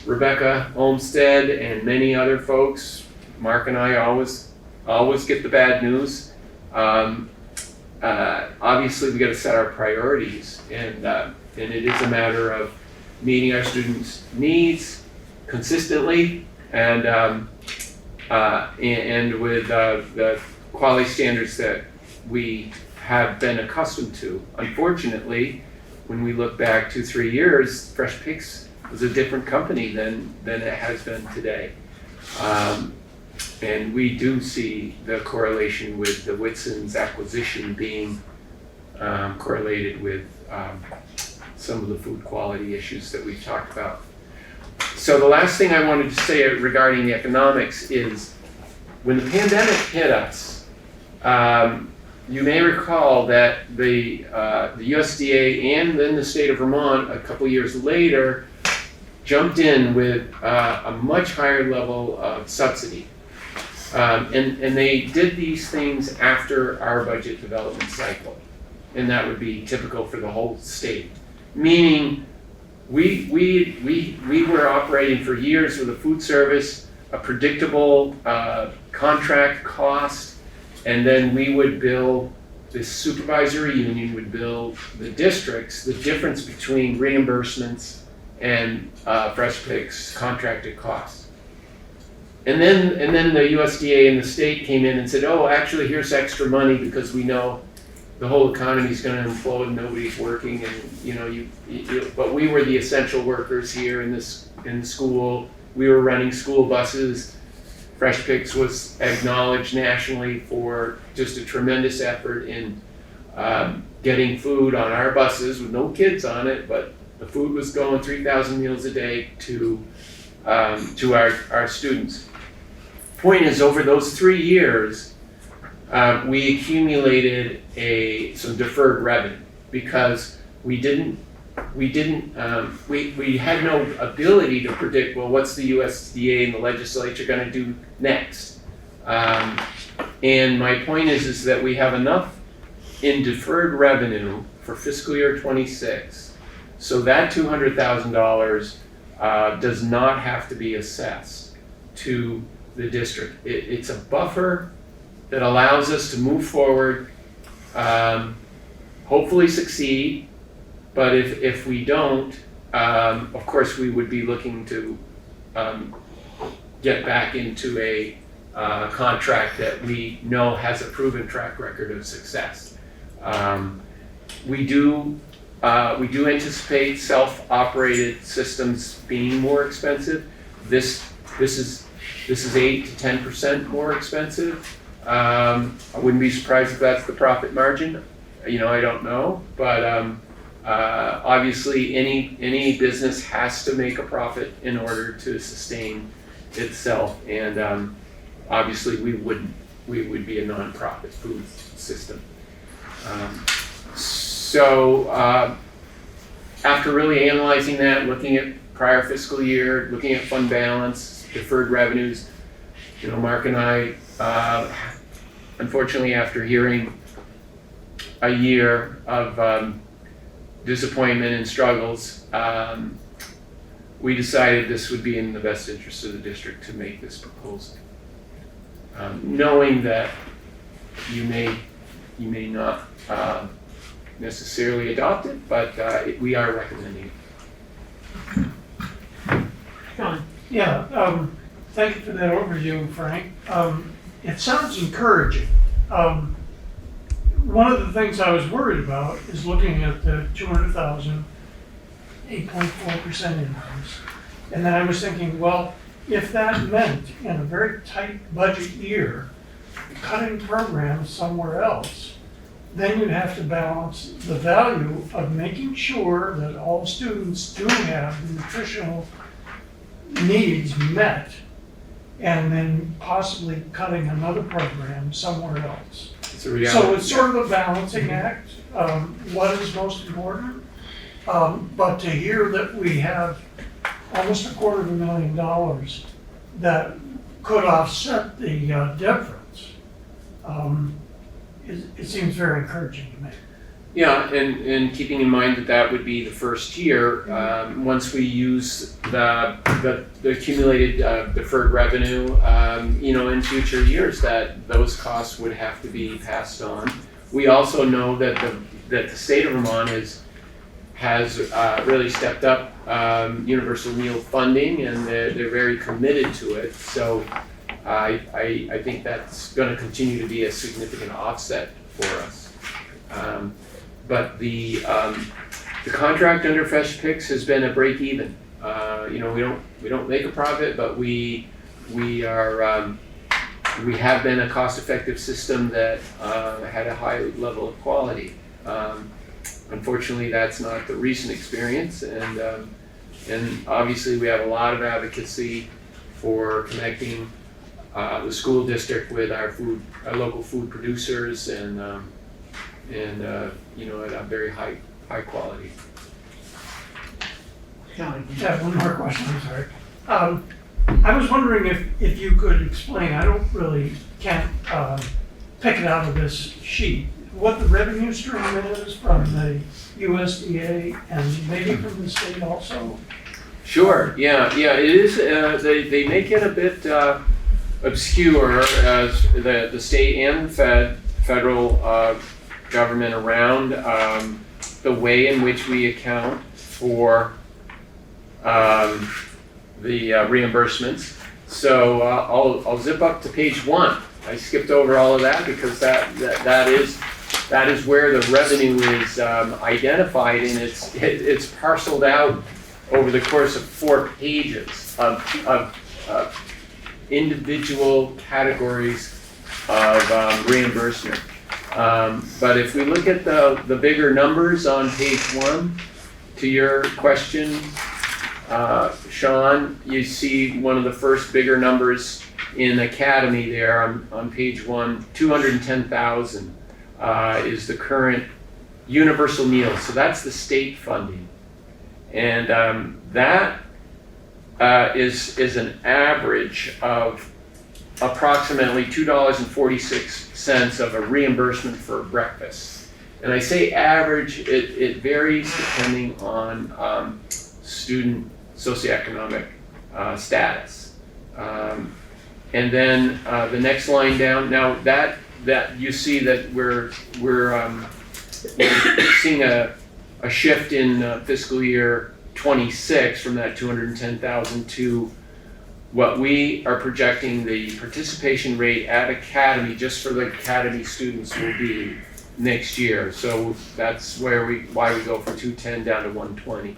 Rebecca Olmsted and many other folks. Mark and I always get the bad news. obviously we got to set our priorities, and it is a matter of meeting our students' needs consistently and with the quality standards that we have been accustomed to. Unfortunately, when we look back 2-3 years, Fresh Picks was a different company than it has been today. And we do see the correlation with the Whitson's acquisition being correlated with some of the food quality issues that we've talked about. So the last thing I wanted to say regarding the economics is when the pandemic hit us, you may recall that the USDA and then the state of Vermont a couple years later jumped in with a much higher level of subsidy. And they did these things after our budget development cycle. And that would be typical for the whole state. Meaning we were operating for years with a food service, a predictable contract cost, and then we would bill, the supervisory union would bill the districts the difference between reimbursements and Fresh Picks contracted costs. And then the USDA and the state came in and said, oh, actually here's extra money because we know the whole economy is going to implode and nobody's working, and but we were the essential workers here in school. We were running school buses. Fresh Picks was acknowledged nationally for just a tremendous effort in getting food on our buses with no kids on it, but the food was going 3,000 meals a day to our students. Point is, over those 3 years, we accumulated some deferred revenue because we had no ability to predict, well, what's the USDA and the legislature going to do next? And my point is that we have enough in deferred revenue for fiscal year 26, so that $200,000 does not have to be assessed to the district. It's a buffer that allows us to move forward, hopefully succeed, but if we don't, of course we would be looking to get back into a contract that we know has a proven track record of success. We do anticipate self-operated systems being more expensive. This is 8 to 10% more expensive. I wouldn't be surprised if that's the profit margin. I don't know, but obviously any business has to make a profit in order to sustain itself, and obviously we would be a non-profit food system. So after really analyzing that, looking at prior fiscal year, looking at fund balance, deferred revenues, Mark and I, unfortunately, after hearing a year of disappointment and struggles, we decided this would be in the best interest of the district to make this proposal. Knowing that you may not necessarily adopt it, but we are recommending it. John? Yeah, thank you for that overview, Frank. It sounds encouraging. One of the things I was worried about is looking at the 200,000, 8.4% increase. And then I was thinking, well, if that meant in a very tight budget year, cutting programs somewhere else, then you'd have to balance the value of making sure that all students do have the nutritional needs met, and then possibly cutting another program somewhere else. It's a reality. So it's sort of a balancing act, what is most important. But to hear that we have almost $250,000 that could offset the difference, it seems very encouraging to me. Yeah, and keeping in mind that would be the first year, once we use the accumulated deferred revenue, in future years, that those costs would have to be passed on. We also know that the state of Vermont has really stepped up universal meal funding, and they're very committed to it. So I think that's going to continue to be a significant offset for us. But the contract under Fresh Picks has been a break even. We don't make a profit, but we have been a cost-effective system that had a high level of quality. Unfortunately, that's not the recent experience, and obviously we have a lot of advocacy for connecting the school district with our local food producers, and at a very high quality. Yeah, one more question, I'm sorry. I was wondering if you could explain, I can't pick it out of this sheet, what the revenue stream is from the USDA and maybe from the state also? Sure, yeah, it is, they make it a bit obscure as the state and federal government around the way in which we account for the reimbursements. So I'll zip up to page 1. I skipped over all of that because that is where the revenue is identified, and it's parceled out over the course of 4 pages of individual categories of reimbursement. But if we look at the bigger numbers on page 1, to your question, Sean, you see one of the first bigger numbers in Academy there on page 1, 210,000 is the current universal meal. So that's the state funding. And that is an average of approximately $2.46 of a reimbursement for breakfast. And I say average, it varies depending on student socioeconomic status. And then the next line down, now that you see that we're seeing a shift in fiscal year 26 from that 210,000 to what we are projecting the participation rate at Academy, just for the Academy students, will be next year. So that's why we go from 210 down to 120.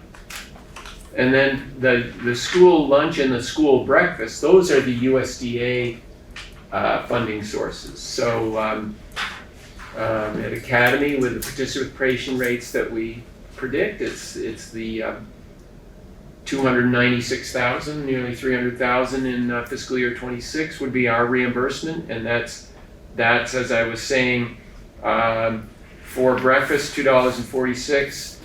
And then the school lunch and the school breakfast, those are the USDA funding sources. So at Academy, with the participation rates that we predict, it's the 296,000, nearly 300,000 in fiscal year 26 would be our reimbursement, and that's as I was saying, for breakfast $2.46,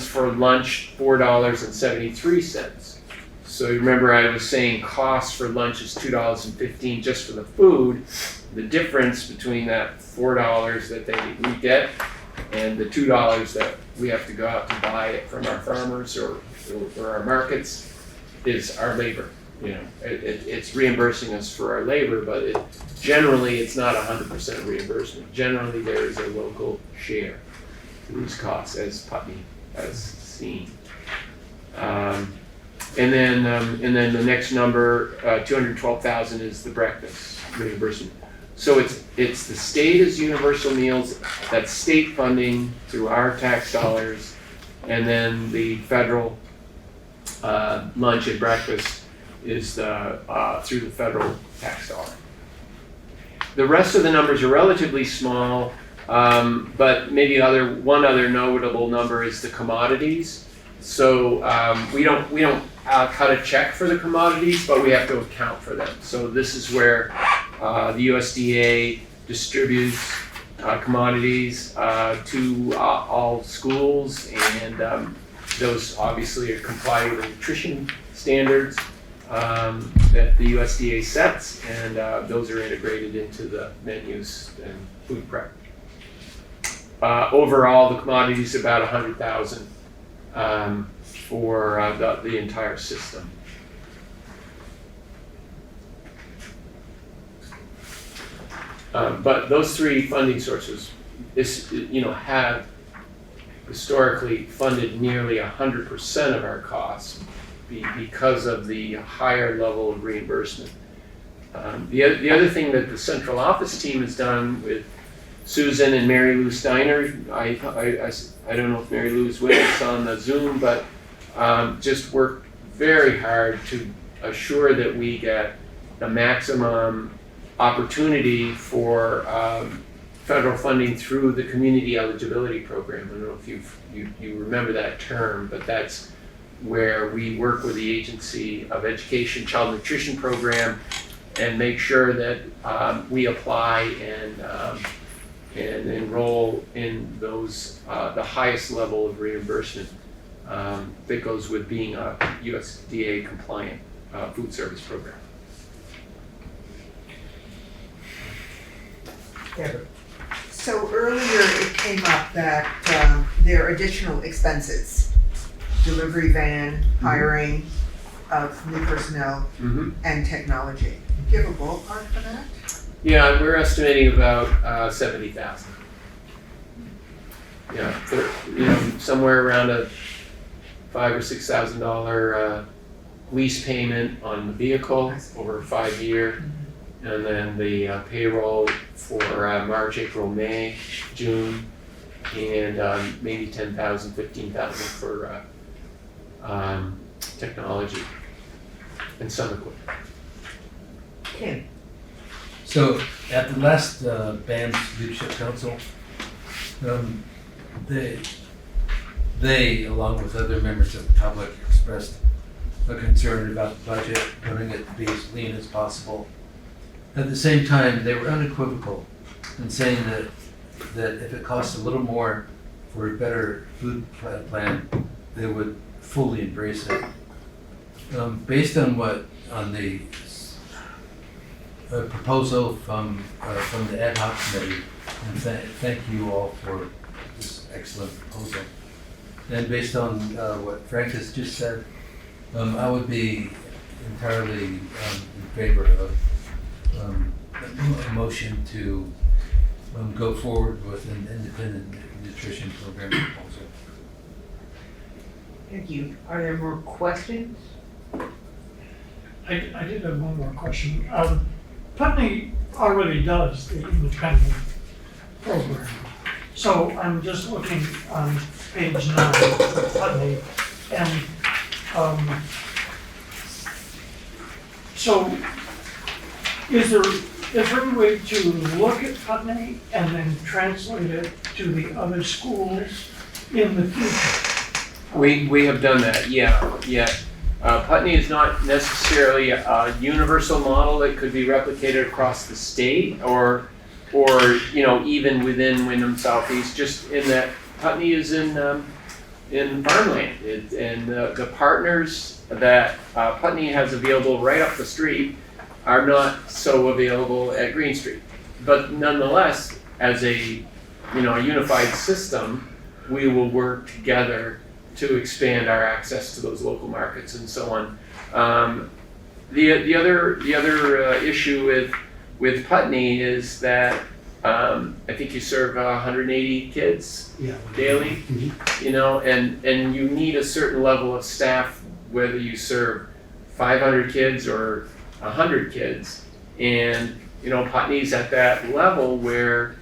for lunch $4.73. So remember, I was saying cost for lunch is $2.15 just for the food. The difference between that $4 that we get and the $2 that we have to go out to buy it from our farmers or our markets is our labor. It's reimbursing us for our labor, but generally it's not 100% reimbursement. Generally there is a local share to these costs, as Putney has seen. And then the next number, 212,000, is the breakfast reimbursement. So it's the state as universal meals, that's state funding through our tax dollars, and then the federal lunch and breakfast is through the federal tax dollar. The rest of the numbers are relatively small, but maybe one other notable number is the commodities. So we don't cut a check for the commodities, but we have to account for them. So this is where the USDA distributes commodities to all schools, and those obviously comply with the nutrition standards that the USDA sets, and those are integrated into the menus and food prep. Overall, the commodity is about 100,000 for the entire system. But those 3 funding sources have historically funded nearly 100% of our costs because of the higher level of reimbursement. The other thing that the central office team has done with Susan and Mary Lou Steiner, I don't know if Mary Lou's with us on the Zoom, but just worked very hard to assure that we get the maximum opportunity for federal funding through the community eligibility program. I don't know if you remember that term, but that's where we work with the Agency of Education Child Nutrition Program and make sure that we apply and enroll in those the highest level of reimbursement that goes with being a USDA compliant food service program. Deborah. So earlier it came up that there are additional expenses, delivery van, hiring of new personnel, and technology. Do you have a ballpark for that? Yeah, we're estimating about 70,000. Yeah, somewhere around a $5,000 or $6,000 lease payment on the vehicle over a 5-year, and then the payroll for March, April, May, June, and maybe 10,000, 15,000 for technology and some equipment. Kim. So at the last BAM's Leadership Council, they, along with other members of the public, expressed a concern about the budget, wanting it to be as lean as possible. At the same time, they were unequivocal in saying that if it costs a little more for a better food plan, they would fully embrace it. Based on the proposal from the ad hoc committee, and thank you all for this excellent proposal. And based on what Frank has just said, I would be entirely in favor of a motion to go forward with an independent nutrition program proposal. Thank you. Are there more questions? I did have one more question. Putney already does the independent program. So I'm just looking on page 9 of Putney, and so is there any way to look at Putney and then translate it to the other schools in the future? We have done that, yeah. Putney is not necessarily a universal model that could be replicated across the state or even within Windham Southeast, just in that Putney is in farmland. And the partners that Putney has available right up the street are not so available at Green Street. But nonetheless, as a unified system, we will work together to expand our access to those local markets and so on. The other issue with Putney is that I think you serve 180 kids daily, and you need a certain level of staff, whether you serve 500 kids or 100 kids. And Putney's at that level where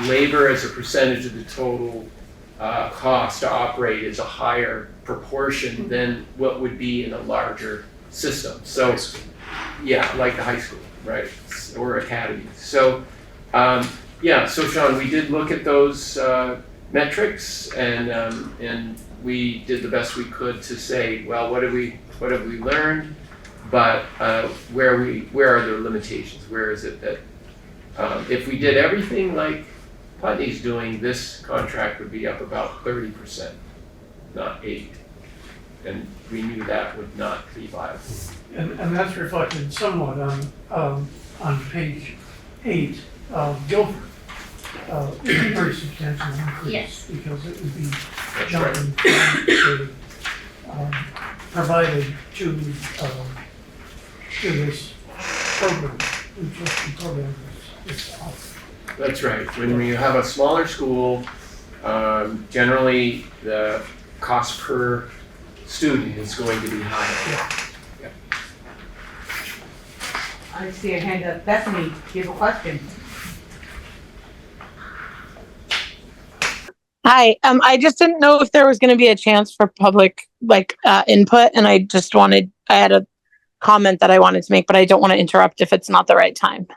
labor as a percentage of the total cost to operate is a higher proportion than what would be in a larger system. So, yeah, like the high school, right, or academy. So, so Sean, we did look at those metrics, and we did the best we could to say, well, what have we learned, but where are the limitations? Where is it that if we did everything like Putney's doing, this contract would be up about 30%, not 8%. And we knew that would not be viable. And that's reflected somewhat on page 8 of Guilford. It's a very substantial increase. Yes. Because it would be That's jumping from provided to this program, nutrition program is up. That's right. When you have a smaller school, generally the cost per student is going to be higher. I see a hand up. Bethany, do you have a question? Hi, I just didn't know if there was going to be a chance for public input, and I had a comment that I wanted to make, but I don't want to interrupt if it's not the right time.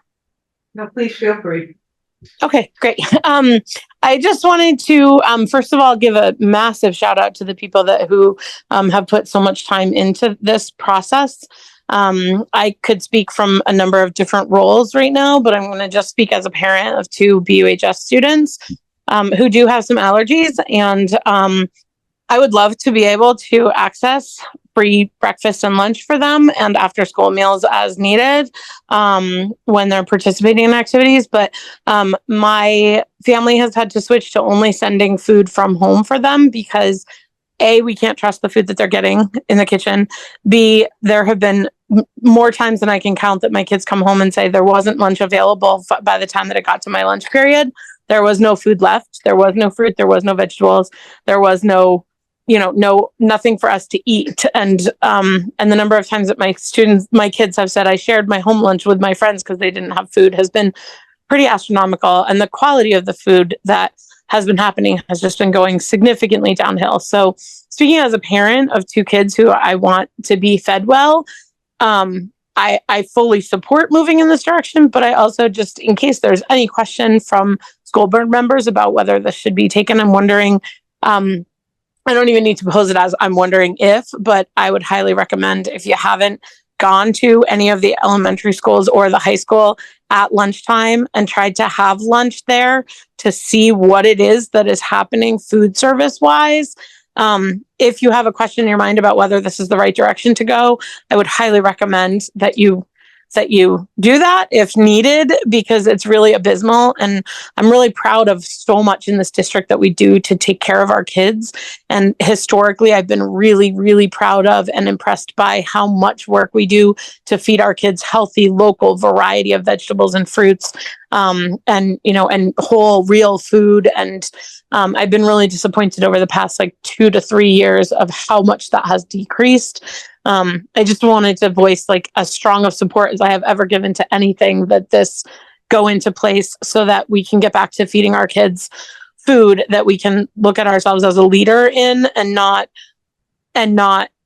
No, please feel free. Okay, great. I just wanted to first of all give a massive shout out to the people who have put so much time into this process. I could speak from a number of different roles right now, but I'm going to just speak as a parent of 2 BUHS students who do have some allergies, and I would love to be able to access free breakfast and lunch for them and after school meals as needed when they're participating in activities. But my family has had to switch to only sending food from home for them because A, we can't trust the food that they're getting in the kitchen. B, there have been more times than I can count that my kids come home and say there wasn't lunch available by the time that it got to my lunch period. There was no food left. There was no fruit. There was no vegetables. There was nothing for us to eat. And the number of times that my kids have said I shared my home lunch with my friends because they didn't have food has been pretty astronomical. And the quality of the food that has been happening has just been going significantly downhill. So speaking as a parent of 2 kids who I want to be fed well, I fully support moving in this direction, but I also, just in case there's any question from school board members about whether this should be taken, I'm wondering, I don't even need to pose it as I'm wondering if, but I would highly recommend, if you haven't gone to any of the elementary schools or the high school at lunchtime and tried to have lunch there to see what it is that is happening food service wise. If you have a question in your mind about whether this is the right direction to go, I would highly recommend that you do that if needed, because it's really abysmal. And I'm really proud of so much in this district that we do to take care of our kids. And historically, I've been really, really proud of and impressed by how much work we do to feed our kids healthy, local variety of vegetables and fruits, and whole, real food. And I've been really disappointed over the past 2 to 3 years of how much that has decreased. I just wanted to voice as strong of support as I have ever given to anything that this go into place so that we can get back to feeding our kids food that we can look at ourselves as a leader in, and not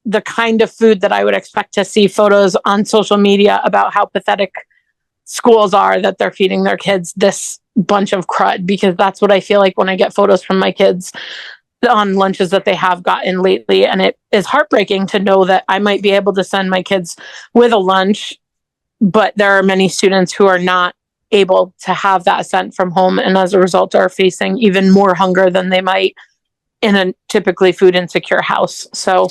the kind of food that I would expect to see photos on social media about how pathetic schools are, that they're feeding their kids this bunch of crud, because that's what I feel like when I get photos from my kids on lunches that they have gotten lately. And it is heartbreaking to know that I might be able to send my kids with a lunch, but there are many students who are not able to have that sent from home, and as a result are facing even more hunger than they might in a typically food insecure house. So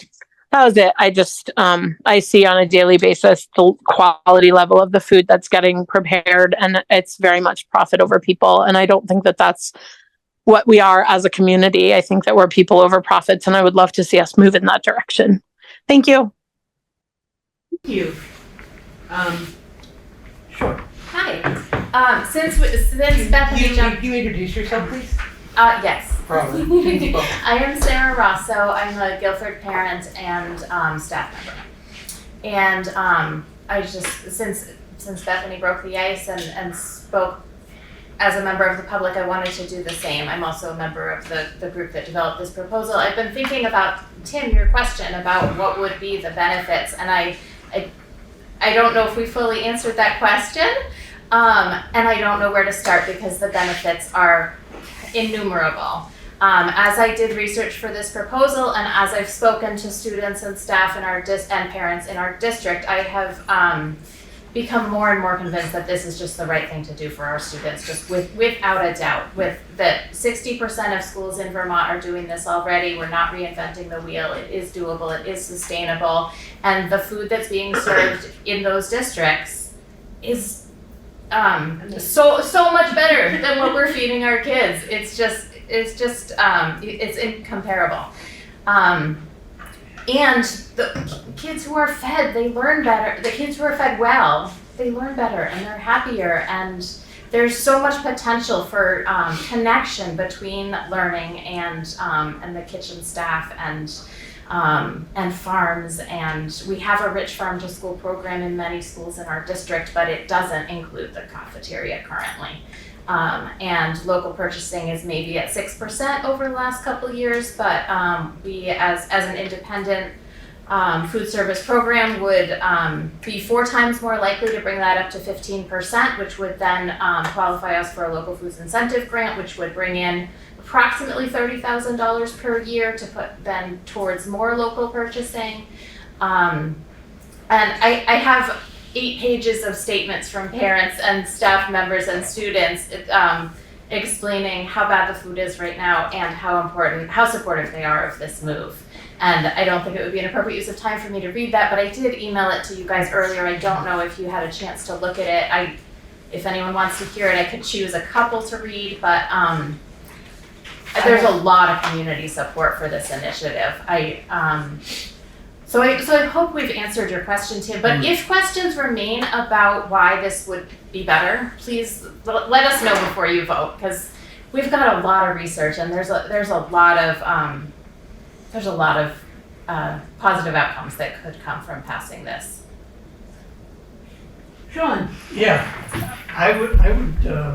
that was it. I just, I see on a daily basis the quality level of the food that's getting prepared, and it's very much profit over people. And I don't think that that's what we are as a community. I think that we're people over profits, and I would love to see us move in that direction. Thank you. Thank you. Sure. Hi. Since Bethany jumped. You introduce yourself, please? Yes. Probably. I am Sarah Rosso. I'm a Guilford parent and staff member. And I just, since Bethany broke the ice and spoke as a member of the public, I wanted to do the same. I'm also a member of the group that developed this proposal. I've been thinking about, Tim, your question about what would be the benefits, and I don't know if we fully answered that question, and I don't know where to start because the benefits are innumerable. As I did research for this proposal, and as I've spoken to students and staff in our and parents in our district, I have become more and more convinced that this is just the right thing to do for our students, just without a doubt. With that 60% of schools in Vermont are doing this already. We're not reinventing the wheel. It is doable. It is sustainable. And the food that's being served in those districts is so much better than what we're feeding our kids. It's incomparable. And the kids who are fed, they learn better. The kids who are fed well, they learn better and they're happier. And there's so much potential for connection between learning and the kitchen staff and farms, and we have a rich farm to school program in many schools in our district, but it doesn't include the cafeteria currently. And local purchasing is maybe at 6% over the last couple of years, but we as an independent food service program would be 4 times more likely to bring that up to 15%, which would then qualify us for a local foods incentive grant, which would bring in approximately $30,000 per year to put then towards more local purchasing. And I have 8 pages of statements from parents and staff members and students explaining how bad the food is right now and how supportive they are of this move. And I don't think it would be an appropriate use of time for me to read that, but I did email it to you guys earlier. I don't know if you had a chance to look at it. If anyone wants to hear it, I could choose a couple to read, but there's a lot of community support for this initiative. So I hope we've answered your question, Tim, but if questions remain about why this would be better, please let us know before you vote, because we've got a lot of research and there's a lot of positive outcomes that could come from passing this. Sean? Yeah, I would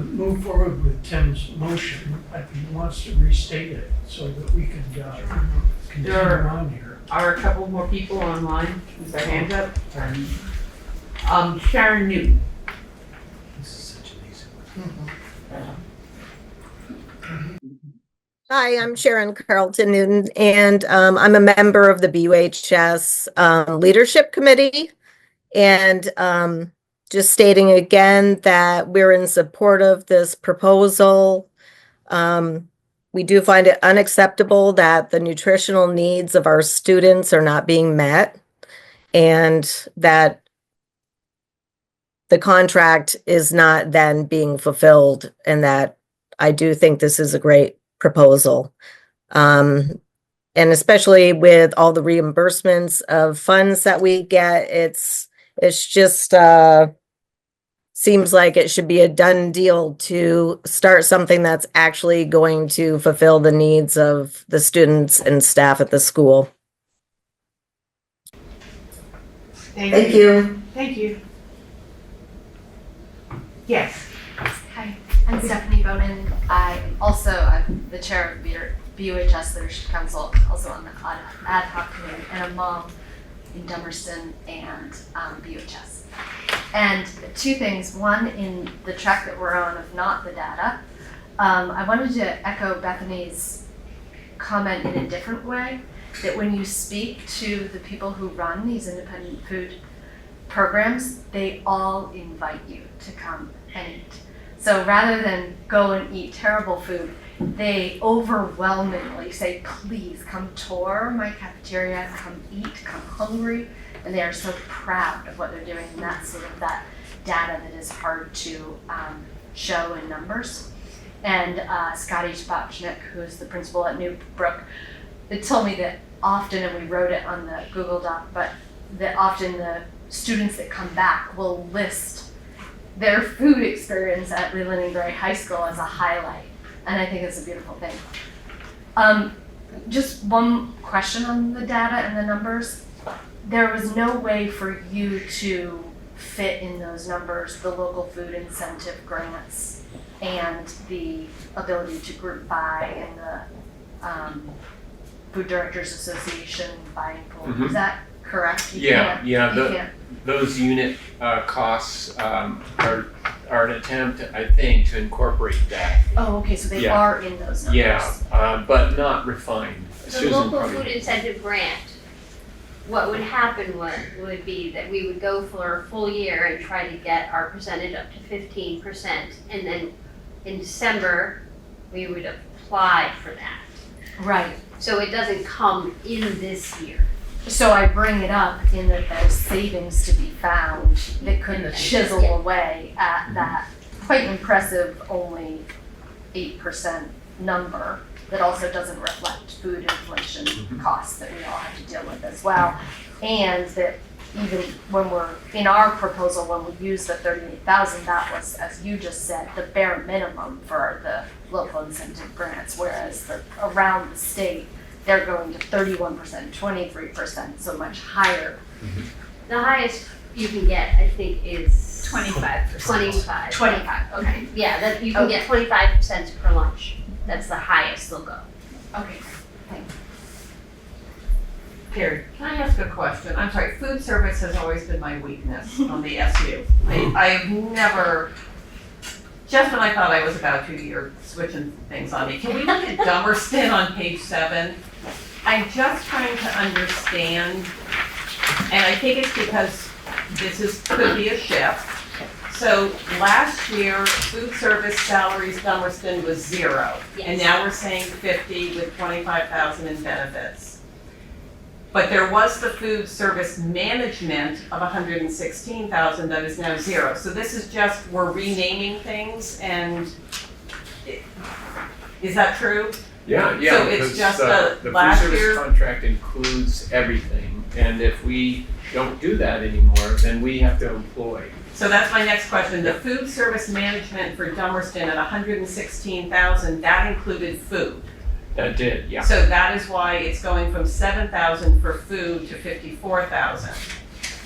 move forward with Tim's motion, if he wants to restate it so that we can continue on here. Are a couple more people online with their hands up? Sharon Newton. This is such an easy one. Hi, I'm Sharon Carlton Newton, and I'm a member of the BUHS Leadership Committee. And just stating again that we're in support of this proposal. We do find it unacceptable that the nutritional needs of our students are not being met, and that the contract is not then being fulfilled, and that I do think this is a great proposal. And especially with all the reimbursements of funds that we get, it's just seems like it should be a done deal to start something that's actually going to fulfill the needs of the students and staff at the school. Thank you. Thank you. Yes. Hi, I'm Stephanie Bonin. I'm the chair of BUHS Leadership Council, also on the ad hoc committee, and a mom in Dummerston and BUHS. And 2 things. One, in the track that we're on of not the data, I wanted to echo Bethany's comment in a different way, that when you speak to the people who run these independent food programs, they all invite you to come and eat. So rather than go and eat terrible food, they overwhelmingly say, please come tour my cafeteria, come eat, come hungry. And they are so proud of what they're doing. And that's sort of that data that is hard to show in numbers. And Scotty Chbotchnik, who is the principal at Newbrook, it told me that often, and we wrote it on the Google Doc, but that often the students that come back will list their food experience at Leland and Gray High School as a highlight. And I think it's a beautiful thing. Just one question on the data and the numbers. There was no way for you to fit in those numbers the local food incentive grants and the ability to group buy and the Food Directors Association buying pool. Mm-hmm. Is that correct? Those unit costs are an attempt, I think, to incorporate that. Oh, okay, so they are in those numbers. Yeah, but not refined. The local food incentive grant, what would happen would be that we would go for a full year and try to get our percentage up to 15%, and then in December we would apply for that. Right. So it doesn't come in this year. So I bring it up in that there's savings to be found that could chisel away at that quite impressive only 8% number that also doesn't reflect food inflation costs that we all have to deal with as well. And that even when we're, in our proposal, when we use the 38,000, that was, as you just said, the bare minimum for the local incentive grants, whereas around the state, they're going to 31%, 23%, so much higher. The highest you can get, I think, is 25%. 25, okay. Yeah, that you can get 25% per lunch. That's the highest they'll go. Okay, thanks. Carrie, can I ask a question? I'm sorry, food service has always been my weakness on the SU. I have never, just when I thought I was about to, you're switching things on me. Can we look at Dummerston on page 7? I'm just trying to understand, and I think it's because could be a shift. So last year, food service salaries Dummerston was 0. And now we're saying 50 with 25,000 in benefits. But there was the food service management of 116,000 that is now 0. So this is just, we're renaming things, and is that true? Yeah, So it's because just the last food service year. contract includes everything, and if we don't do that anymore, then we have to employ. So that's my next question. The food service management for Dummerston at 116,000, that included food. That did, yeah. So that is why it's going from 7,000 for food to 54,000.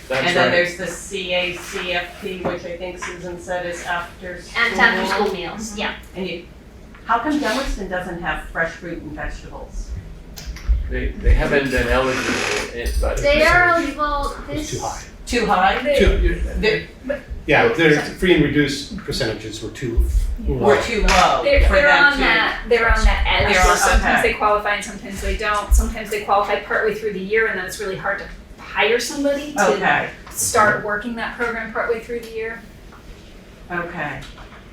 That's And then right. there's the CACFP, which I think Susan said is after school. And after school meals, yeah. And how come Dummerston doesn't have fresh fruit and vegetables? They haven't been eligible, but. They are eligible this. Too high. Too high? Yeah, their free and reduced percentages were too We're too low They're for them on to. that. They're on that edge. They're So on- sometimes okay. they qualify and sometimes they don't. Sometimes they qualify partway through the year, and then it's really hard to hire somebody to Okay, start working that program partway through the year. okay,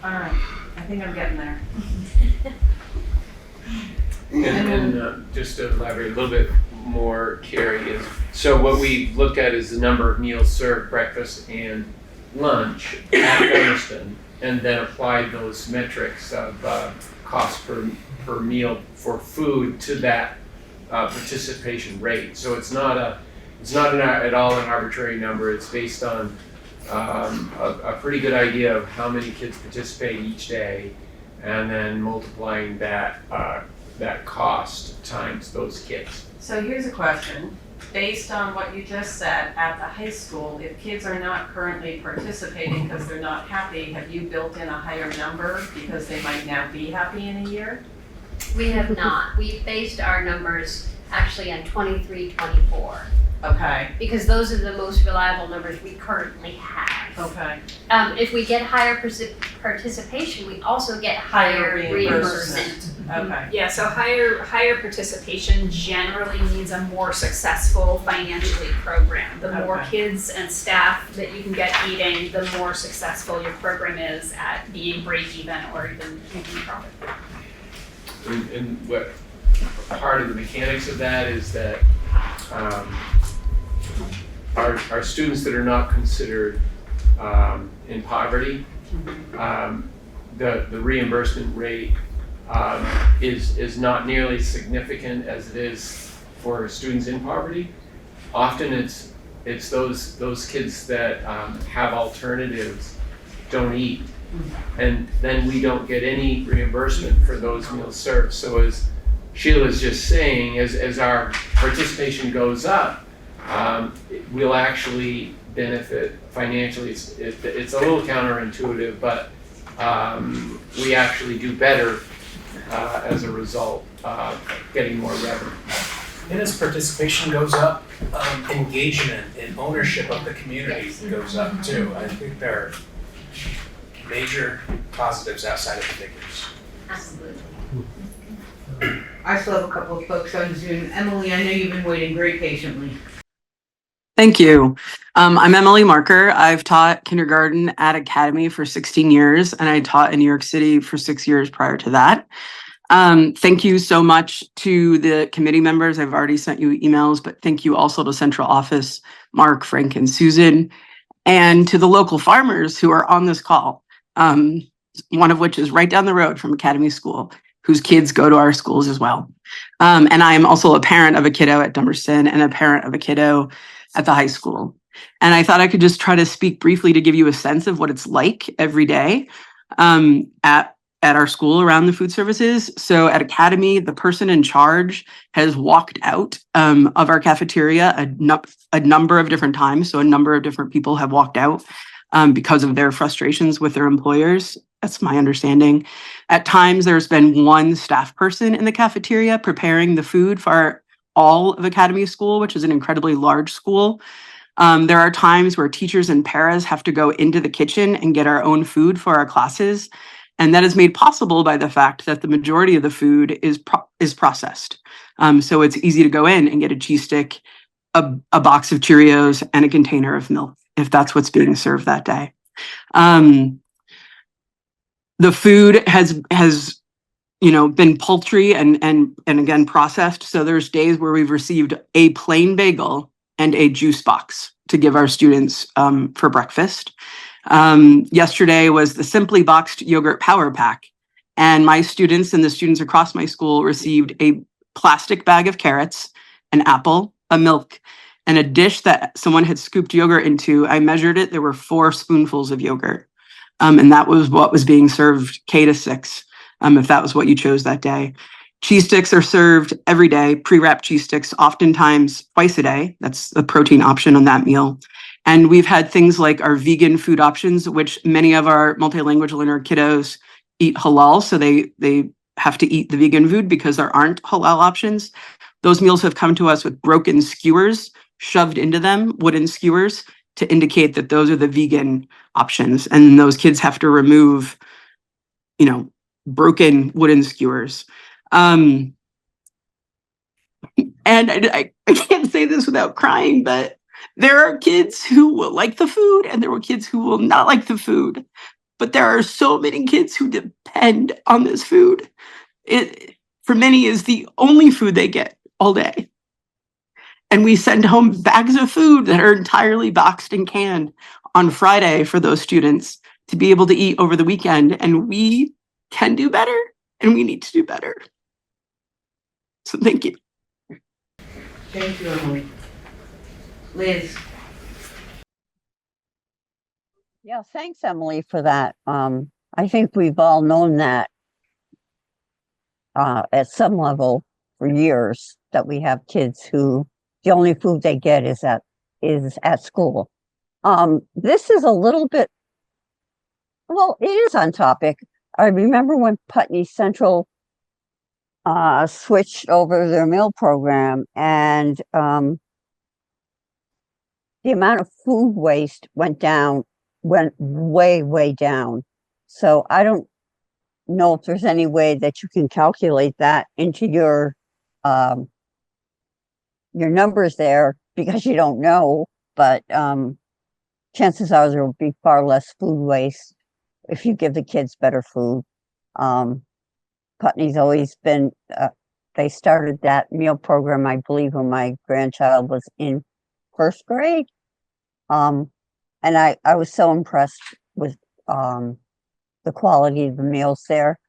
all right, I think I'm getting there. And just to elaborate a little bit more, Carrie, is, so what we looked at is the number of meals served, breakfast and lunch at Dummerston, and then applied those metrics of cost per meal for food to that participation rate. So it's not at all an arbitrary number. It's based on a pretty good idea of how many kids participate each day, and then multiplying that cost times those kids. So here's a question. Based on what you just said, at the high school, if kids are not currently participating because they're not happy, have you built in a higher number because they might now be happy in a year? We have not. We based our numbers actually on 23, 24. Okay, Because those are the most reliable numbers we currently have. okay. If we get higher participation, we also get higher reimbursement. Okay, Yeah, so higher participation generally means a more successful financially program. The more Okay. kids and staff that you can get eating, the more successful your program is at being break even or even making profit. And what part of the mechanics of that is that our students that are not considered in poverty, the reimbursement rate is not nearly as significant as it is for students in poverty. Often it's those kids that have alternatives don't eat, and then we don't get any reimbursement for those meals served. So as Sheila's just saying, as our participation goes up, we'll actually benefit financially. It's a little counterintuitive, but we actually do better as a result of getting more revenue. And as participation goes up, engagement and ownership of the community goes up too. I think there are major positives outside of the figures. Absolutely. I still have a couple of folks on Zoom. Emily, I know you've been waiting very patiently. Thank you. I'm Emily Marker. I've taught kindergarten at Academy for 16 years, and I taught in New York City for 6 years prior to that. Thank you so much to the committee members. I've already sent you emails, but thank you also to central office, Mark, Frank, and Susan, and to the local farmers who are on this call, one of which is right down the road from Academy School, whose kids go to our schools as well. And I am also a parent of a kiddo at Dummerston and a parent of a kiddo at the high school. And I thought I could just try to speak briefly to give you a sense of what it's like every day at our school around the food services. So at Academy, the person in charge has walked out of our cafeteria a number of different times. So a number of different people have walked out because of their frustrations with their employers. That's my understanding. At times, there's been one staff person in the cafeteria preparing the food for all of Academy School, which is an incredibly large school. There are times where teachers and paras have to go into the kitchen and get our own food for our classes. And that is made possible by the fact that the majority of the food is processed. So it's easy to go in and get a cheese stick, a box of Cheerios, and a container of milk, if that's what's being served that day. The food has been poultry and again processed. So there's days where we've received a plain bagel and a juice box to give our students for breakfast. Yesterday was the Simply Boxed Yogurt Power Pack, and my students and the students across my school received a plastic bag of carrots, an apple, a milk, and a dish that someone had scooped yogurt into. I measured it, there were 4 spoonfuls of yogurt. And that was what was being served K to 6, if that was what you chose that day. Cheese sticks are served every day, pre-wrapped cheese sticks, oftentimes twice a day. That's a protein option on that meal. And we've had things like our vegan food options, which many of our multilingual learner kiddos eat halal. So they have to eat the vegan food because there aren't halal options. Those meals have come to us with broken skewers shoved into them, wooden skewers, to indicate that those are the vegan options. And those kids have to remove, broken wooden skewers. And I can't say this without crying, but there are kids who will like the food and there are kids who will not like the food. But there are so many kids who depend on this food. It, for many, is the only food they get all day. And we send home bags of food that are entirely boxed and canned on Friday for those students to be able to eat over the weekend. And we can do better and we need to do better. So thank you. Thank you, Emily. Liz. Yeah, thanks, Emily, for that. I think we've all known that at some level for years, that we have kids who the only food they get is at school. This is a little bit, well, it is on topic. I remember when Putney Central switched over their meal program, and the amount of food waste went way, way down. So I don't know if there's any way that you can calculate that into your numbers there, because you don't know, but chances are there will be far less food waste if you give the kids better food. Putney's always been, they started that meal program, I believe, when my grandchild was in 1st grade. And I was so impressed with the quality of the meals there.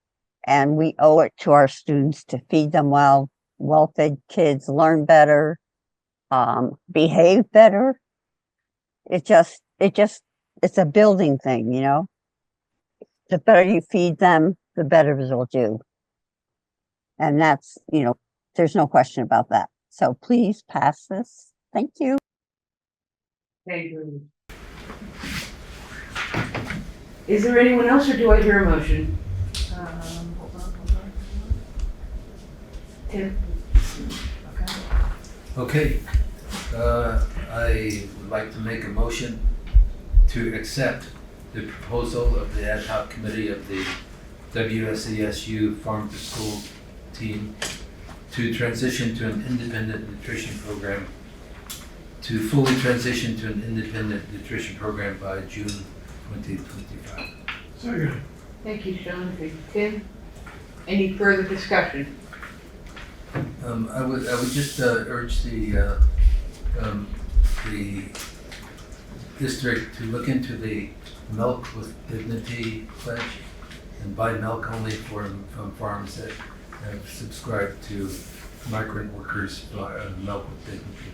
And we owe it to our students to feed them well. Well-fed kids learn better, behave better. It's a building thing, The better you feed them, the better they'll do. And that's, there's no question about that. So please pass this. Thank you. Thank you. Is there anyone else, or do I hear a motion? Hold on. Tim? Okay. I would like to make a motion to accept the proposal of the ad hoc committee of the WSASU Farm to School team to transition to an independent nutrition program, to fully transition to an independent nutrition program by June 2025. Second. Thank you, Sean. Thank you, Tim. Any further discussion? I would just urge the district to look into the Milk with Dignity pledge and buy milk only from farms that have subscribed to migrant workers' milk with dignity.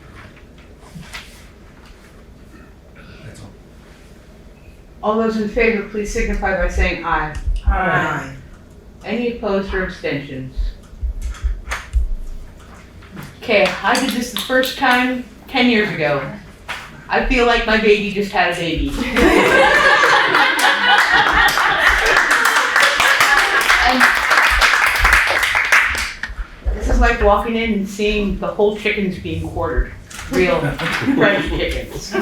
All those in favor, please signify by saying aye. Aye. Any opposed or abstentions? Okay, I did this the first time 10 years ago. I feel like my baby just had a baby. And this is like walking in and seeing the whole chickens being quartered. Real French chickens.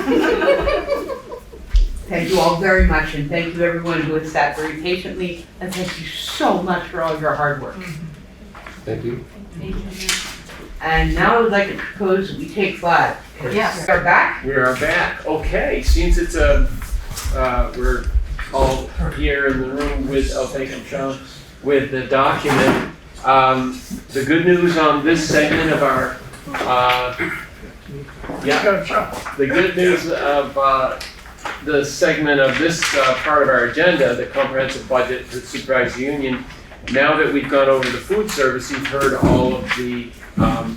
Thank you all very much, and thank you everyone who has sat very patiently, and thank you so much for all your hard work. Thank you. And now I would like to propose that we take 5. Yes. We are back. We are back. Okay, since it's we're all here in the room with, thank you, Sean, with the document. The good news on this segment of our, the good news of the segment of this part of our agenda, the comprehensive budget for the Supervisory Union. Now that we've gone over the food service, you've heard all of the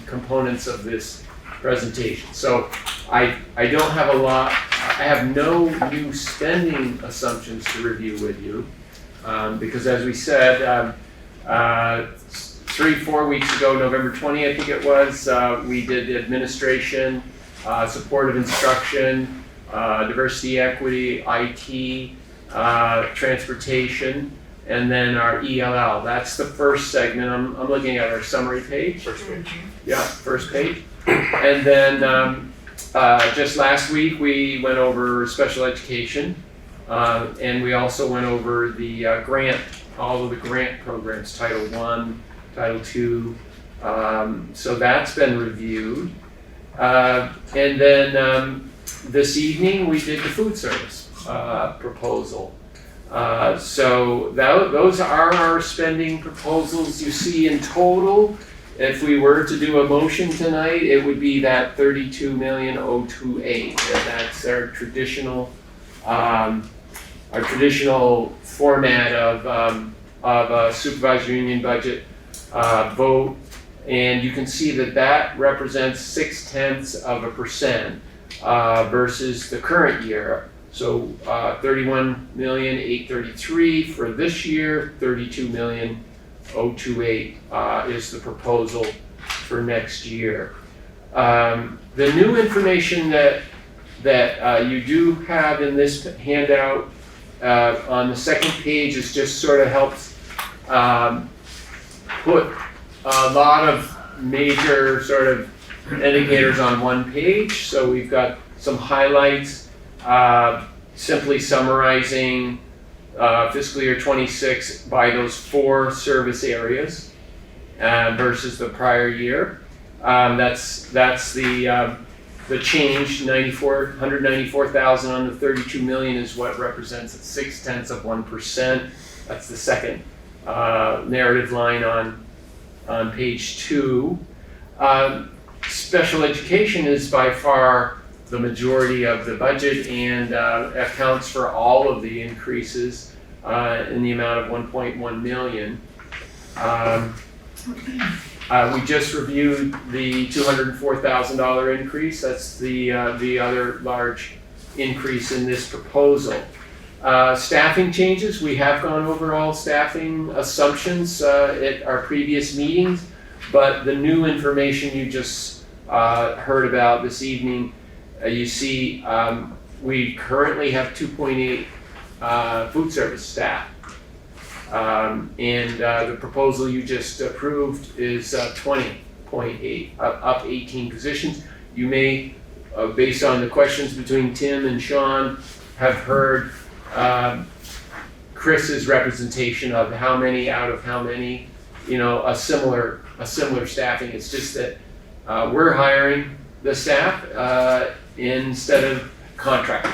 components of this presentation. So I don't have a lot, I have no new spending assumptions to review with you. Because as we said, 3-4 weeks ago, November 20, I think it was, we did administration, supportive instruction, diversity, equity, IT, transportation, and then our ELL. That's the first segment. I'm looking at our summary page. First page. Yeah, first page. And then just last week we went over special education, and we also went over the grant, all of the grant programs, Title I, Title II. So that's been reviewed. And then this evening we did the food service proposal. So those are our spending proposals. You see in total, if we were to do a motion tonight, it would be that $32,028,028. That's our traditional format of a supervisory union budget vote. And you can see that that represents 0.6% versus the current year. So 31,833,000 for this year, 32,028,000 is the proposal for next year. The new information that you do have in this handout on the second page is just sort of helps put a lot of major sort of indicators on one page. So we've got some highlights, simply summarizing fiscal year 26 by those 4 service areas versus the prior year. That's the change. 194,000 on the 32 million is what represents 0.6%. That's the second narrative line on page 2. Special education is by far the majority of the budget and accounts for all of the increases in the amount of 1.1 million. We just reviewed the $204,000 increase. That's the other large increase in this proposal. Staffing changes, we have gone over all staffing assumptions at our previous meetings, but the new information you just heard about this evening, you see we currently have 2.8 food service staff. And the proposal you just approved is 20.8, up 18 positions. You may, based on the questions between Tim and Sean, have heard Chris's representation of how many out of how many, a similar staffing. It's just that we're hiring the staff instead of contracting.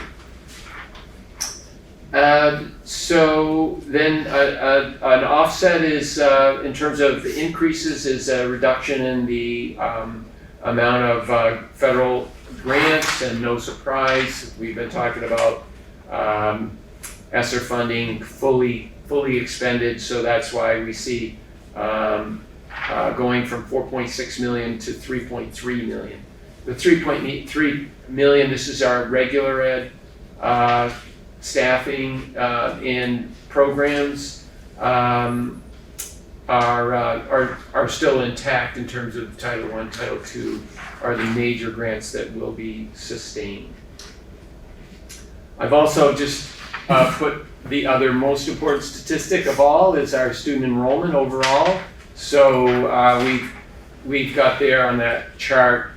So then an offset is, in terms of the increases, is a reduction in the amount of federal grants, and no surprise, we've been talking about ESSER funding fully expended, so that's why we see going from 4.6 million to 3.3 million. The 3.3 million, this is our regular ed staffing and programs are still intact in terms of Title I, Title II are the major grants that will be sustained. I've also just put the other most important statistic of all is our student enrollment overall. So we've got there on that chart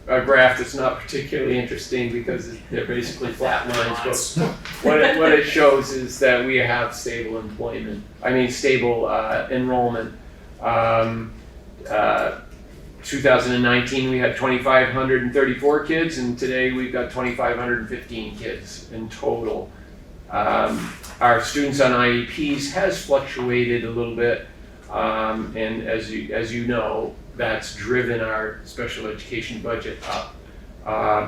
a graph that's not particularly interesting because they're basically flat lines. But what it shows is that we have stable enrollment. 2019 we had 2,534 kids, and today we've got 2,515 kids in total. Our students on IEPs has fluctuated a little bit, and as you know, that's driven our special education budget up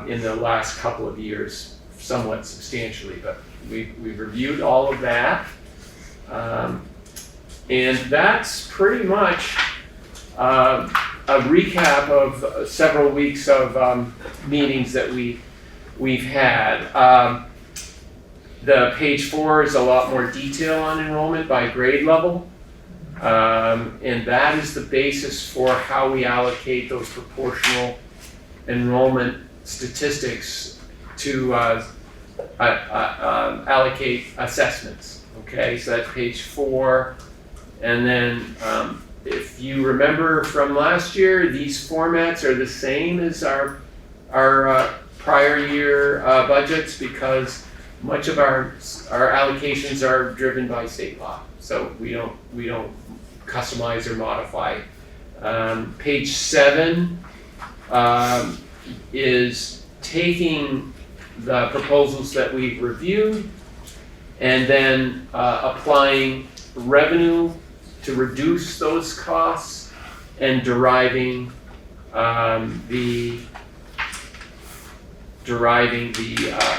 in the last couple of years, somewhat substantially. But we've reviewed all of that, and that's pretty much a recap of several weeks of meetings that we've had. The page 4 is a lot more detail on enrollment by grade level. And that is the basis for how we allocate those proportional enrollment statistics to allocate assessments. Okay, so that's page 4. And then if you remember from last year, these formats are the same as our prior year budgets because much of our allocations are driven by state law. So we don't customize or modify. Page 7 is taking the proposals that we've reviewed and then applying revenue to reduce those costs and deriving the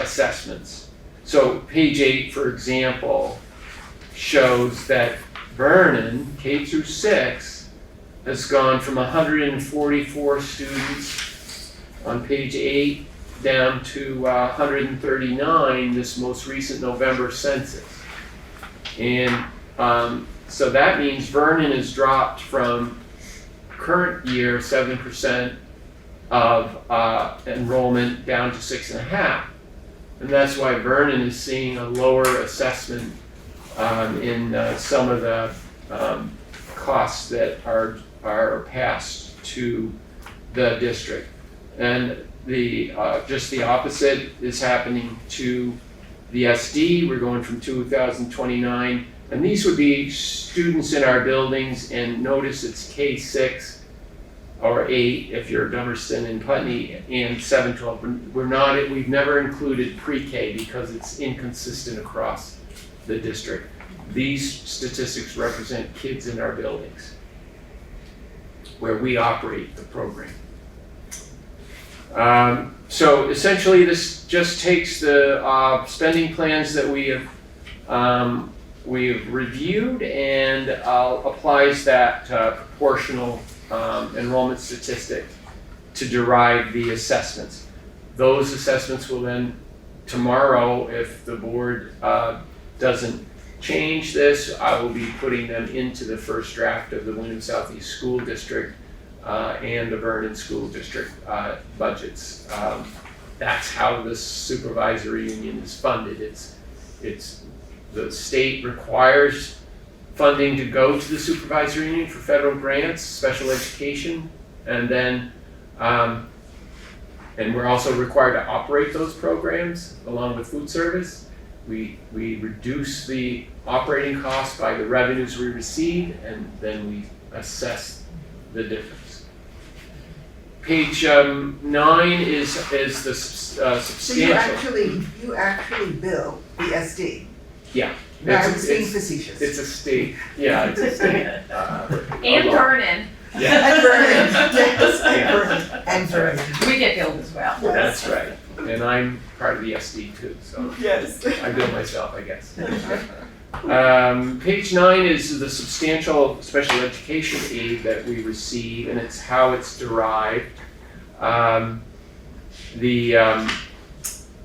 assessments. So page 8, for example, shows that Vernon, K through 6, has gone from 144 students on page 8 down to 139 this most recent November census. And so that means Vernon has dropped from current year 7% of enrollment down to 6.5%. And that's why Vernon is seeing a lower assessment in some of the costs that are passed to the district. And just the opposite is happening to the SD. We're going from 2,029, and these would be students in our buildings, and notice it's K6 or 8 if you're Dummerston and Putney, and 7-12. We've never included pre-K because it's inconsistent across the district. These statistics represent kids in our buildings where we operate the program. So essentially this just takes the spending plans that we've reviewed and applies that proportional enrollment statistic to derive the assessments. Those assessments will then, tomorrow, if the board doesn't change this, I will be putting them into the first draft of the Windham Southeast School District and the Vernon School District budgets. That's how the supervisory union is funded. It's the state requires funding to go to the supervisory union for federal grants, special education, and then and we're also required to operate those programs along with food service. We reduce the operating costs by the revenues we receive, and then we assess the difference. Page 9 is the substantial. So you actually bill the SD? Yeah. I was being facetious. It's a state. Yeah, it's a state. And Vernon. Yeah. And Vernon. Yes, and Vernon. We get billed as well. That's right. And I'm part of the SD too, so yes. I bill myself, I guess. Page 9 is the substantial special education aid that we receive, and it's how it's derived.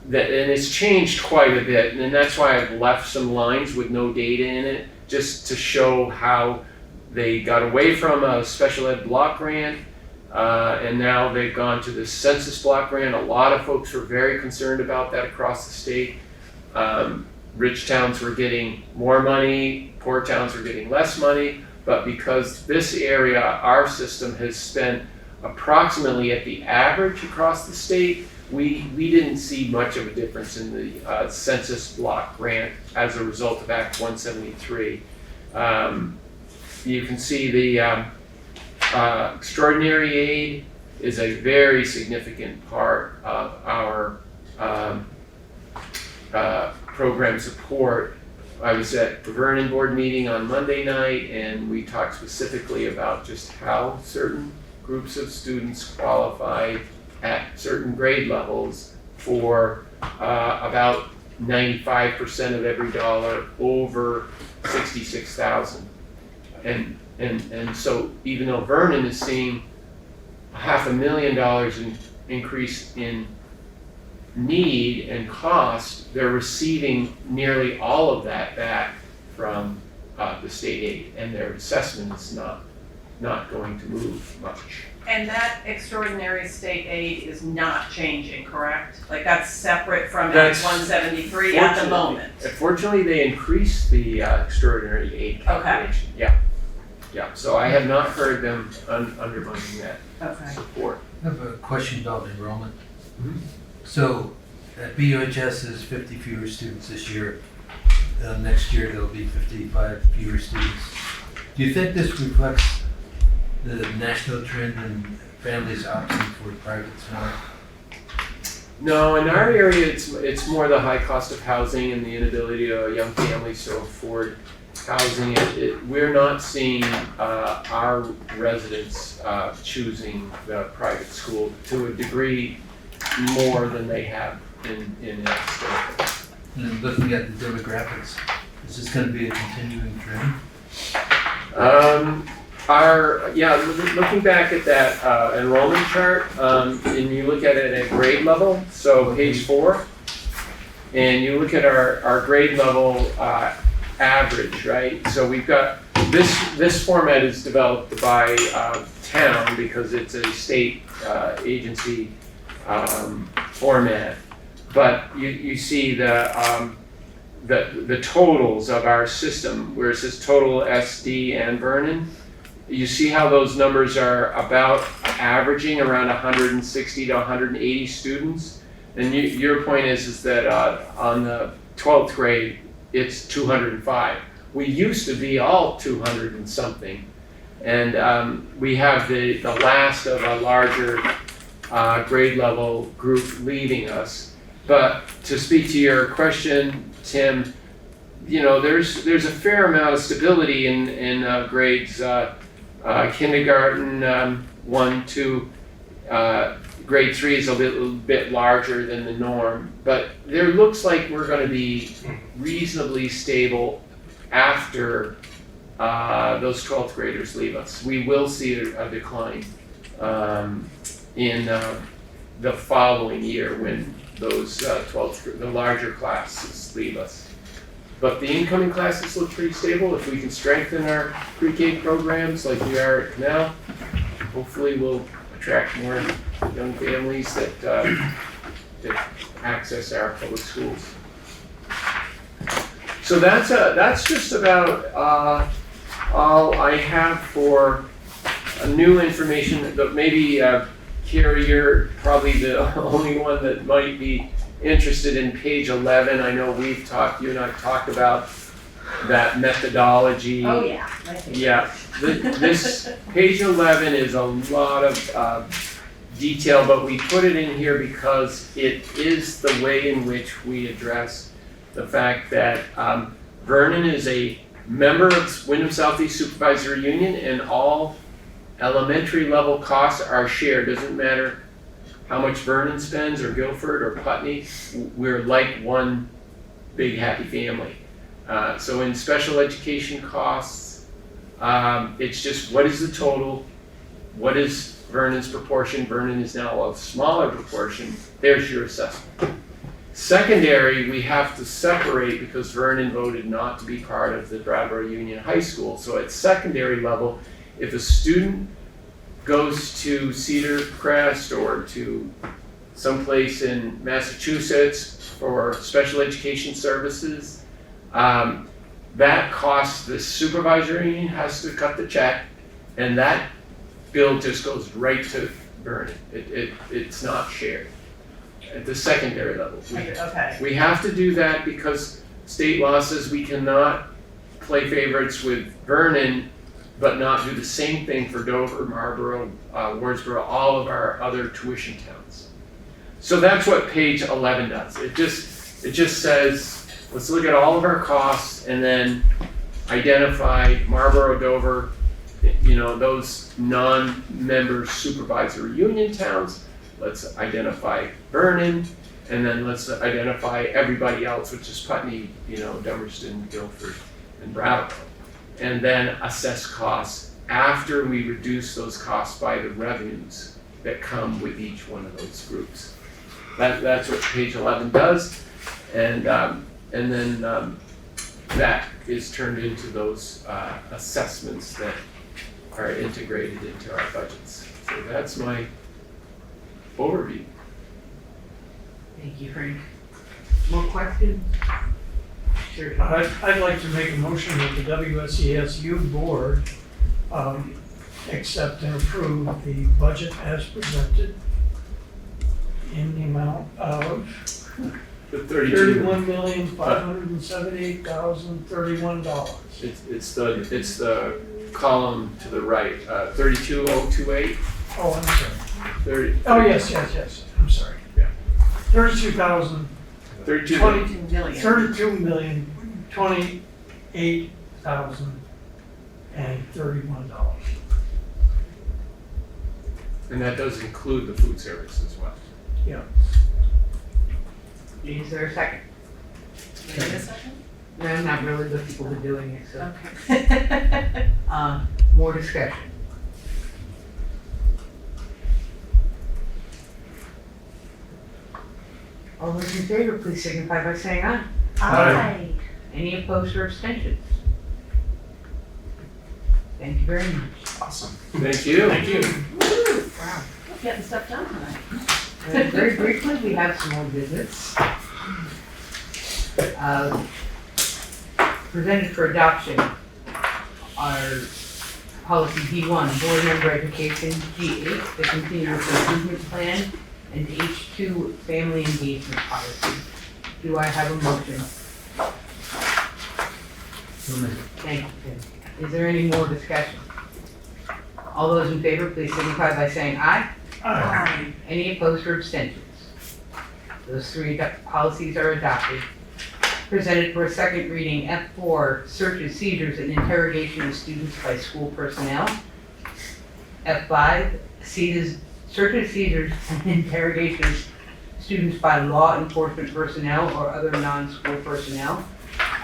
and it's changed quite a bit, and that's why I've left some lines with no data in it, just to show how they got away from a special ed block grant, and now they've gone to this census block grant. A lot of folks were very concerned about that across the state. Rich towns were getting more money, poor towns were getting less money, but because this area, our system has spent approximately at the average across the state, we didn't see much of a difference in the census block grant as a result of Act 173. You can see the extraordinary aid is a very significant part of our program support. I was at the Vernon board meeting on Monday night, and we talked specifically about just how certain groups of students qualify at certain grade levels for about 95% of every dollar over 66,000. And so even though Vernon is seeing $500,000 in increase in need and cost, they're receiving nearly all of that back from the state aid, and their assessment is not going to move much. And that extraordinary state aid is not changing, correct? Like that's separate from Act 173 at the moment? Fortunately, they increased the extraordinary aid calculation. Okay. Yeah, so I have not heard them undermining that support. I have a question about enrollment. So at BUHS is 50 fewer students this year. Next year there'll be 55 fewer students. Do you think this reflects the national trend in families opting for privates more? No, in our area it's more the high cost of housing and the inability of young families to afford housing. We're not seeing our residents choosing the private school to a degree more than they have in state. And looking at the demographics, is this going to be a continuing trend? Looking back at that enrollment chart, and you look at it at grade level, so page 4, and you look at our grade level average, right? So we've got this format is developed by town because it's a state agency format, but you see the totals of our system where it says total SD and Vernon. You see how those numbers are about averaging around 160 to 180 students, and your point is that on the 12th grade it's 205. We used to be all 200 and something, and we have the last of a larger grade level group leaving us. But to speak to your question, Tim, there's a fair amount of stability in grades kindergarten 1 to grade 3 is a little bit larger than the norm, but there looks like we're going to be reasonably stable after those 12th graders leave us. We will see a decline in the following year when those the larger classes leave us. But the incoming classes look pretty stable. If we can strengthen our pre-K programs like we are at Canal, hopefully we'll attract more young families that access our public schools. So that's just about all I have for new information. But maybe Carrie, you're probably the only one that might be interested in page 11. I know you and I talked about that methodology. Oh yeah. Yeah, this page 11 is a lot of detail, but we put it in here because it is the way in which we address the fact that Vernon is a member of Windham Southeast Supervisory Union, and all elementary level costs are shared. Doesn't matter how much Vernon spends or Guilford or Putney, we're like one big happy family. So in special education costs, it's just what is the total, what is Vernon's proportion. Vernon is now a smaller proportion, there's your assessment. Secondary, we have to separate because Vernon voted not to be part of the Brattleboro Union High School. So at secondary level, if a student goes to Cedar Crest or to someplace in Massachusetts for special education services, that cost, the supervisory union has to cut the check, and that bill just goes right to Vernon. It's not shared at the secondary level. Okay. We have to do that because state law says we cannot play favorites with Vernon, but not do the same thing for Dover, Marlboro, Wardsboro, all of our other tuition towns. So that's what page 11 does. It just says, let's look at all of our costs and then identify Marlboro, Dover, those non-member supervisory union towns. Let's identify Vernon, and then let's identify everybody else, which is Putney, Dummerston, Guilford, and Brattleboro. And then assess costs after we reduce those costs by the revenues that come with each one of those groups. That's what page 11 does, and then that is turned into those assessments that are integrated into our budgets. So that's my overview. Thank you, Frank. More questions? Sure. I'd like to make a motion that the WSESU board accept and approve the budget as presented in the amount of The 32. $31,578,031. It's the column to the right, 32,028. Oh, I'm sorry. 30. Oh, yes, I'm sorry. Yeah. 32,000. 32 million. 32,028,031. And that does include the food service as well. Yeah. Is there a second? Wait a second? No, not really, the people who are doing it, so. Okay. More discussion. All those in favor, please signify by saying aye. Aye. Any opposed or abstentions? Thank you very much. Awesome. Thank you. Thank you. Woo! Wow. Getting stuff done tonight. Very briefly, we have some more business. Presented for adoption our policy G1, board member education, G8, the continuous improvement plan, and H2, family engagement policy. Do I have a motion? Thank you, Tim. Is there any more discussion? All those in favor, please signify by saying aye. Aye. Any opposed or abstentions? Those three policies are adopted. Presented for a second reading, F4, searches, seizures, and interrogation of students by school personnel. F5, searches, seizures, and interrogation of students by law enforcement personnel or other non-school personnel.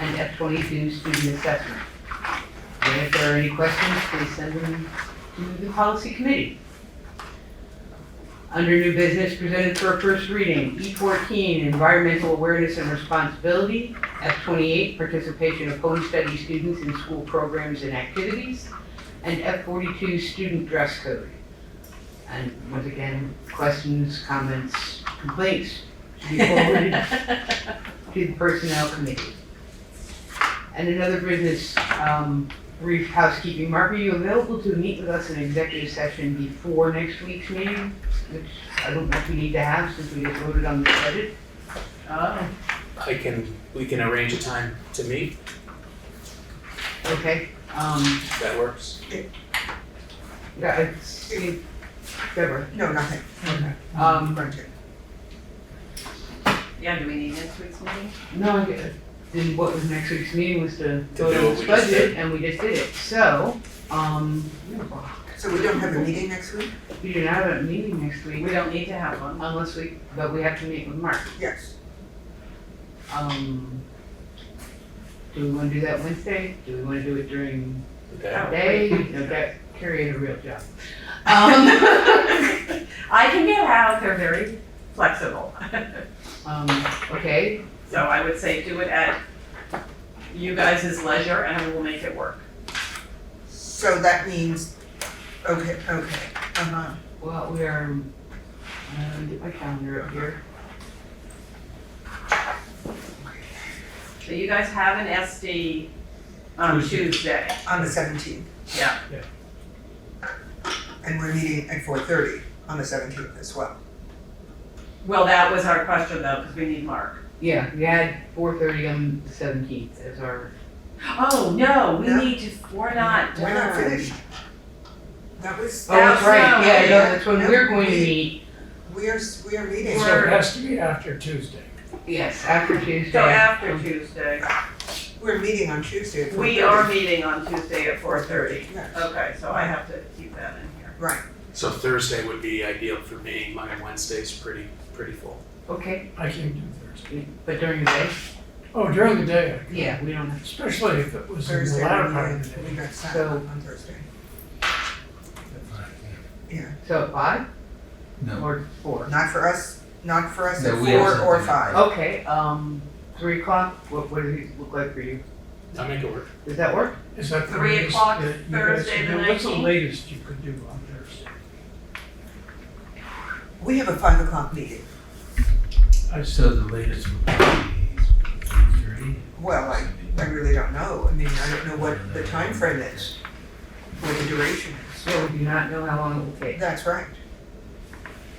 And F22, student assessment. And if there are any questions, please send them to the policy committee. Under new business, presented for a first reading, E14, environmental awareness and responsibility. F28, participation of home study students in school programs and activities. And F42, student dress code. And once again, questions, comments, complaints should be forwarded to the personnel committee. And another business, brief housekeeping. Mark, are you available to meet with us in executive session before next week's meeting? Which I don't know if we need to have since we just voted on the budget. We can arrange a time to meet. Okay. If that works. Yeah, it's Deborah. No, nothing. Okay. Yeah, do we need next week's meeting? No, then what was next week's meeting was to vote do on what this we just budget, did. and we just did it. So, So we don't have a meeting next week? we do not have a meeting next week. We don't need to have one. Unless but we have to meet with Mark. Yes. Do we want to do that Wednesday? Do we want to do it during the Okay. day? Okay, Carrie had a real job. I can get out. They're very flexible. Okay, So I would say do it at you guys' leisure and we'll make it work. So that means, okay, uh-huh. well, we are, get my calendar up here. So you guys have an SD on Tuesday. On the 17th. Yeah. And we're meeting at 4:30 on the 17th as well. Well, that was our question though, because we need Mark. Yeah, we had 4:30 on the 17th as our, Oh, no, we No. need to, we're not We're not done. finished. That was, oh, that's right, no, yeah, no, yeah, that's when no, we're going to we- meet. we are meeting. So it has to be after Tuesday. Yes, after Tuesday. So after Tuesday. We're meeting on Tuesday at 4:30. We are meeting on Tuesday at 4:30. Yes. Okay, so I have to keep that in here. Right. So Thursday would be ideal for me. My Wednesday's pretty full. Okay, I can do Thursday. but during the day? Oh, during the day, I can. Yeah, we don't have, Especially if it was in the Thursday, latter part of the we day. got Saturday So- on Thursday. Yeah, so at 5 No, or 4? not for us No, at we have 4 or something. 5. Okay, 3 o'clock, what does it look like for you? I'll make it work. Does that work? Is that the 3 latest o'clock that you guys Thursday can the do? What's the 19th? latest you could do on Thursday? We have a 5 o'clock meeting. so the latest would be 3:30? Well, I really don't know. I mean, I don't know what the time frame is, what the duration is. So we do not know how long it will take. That's right.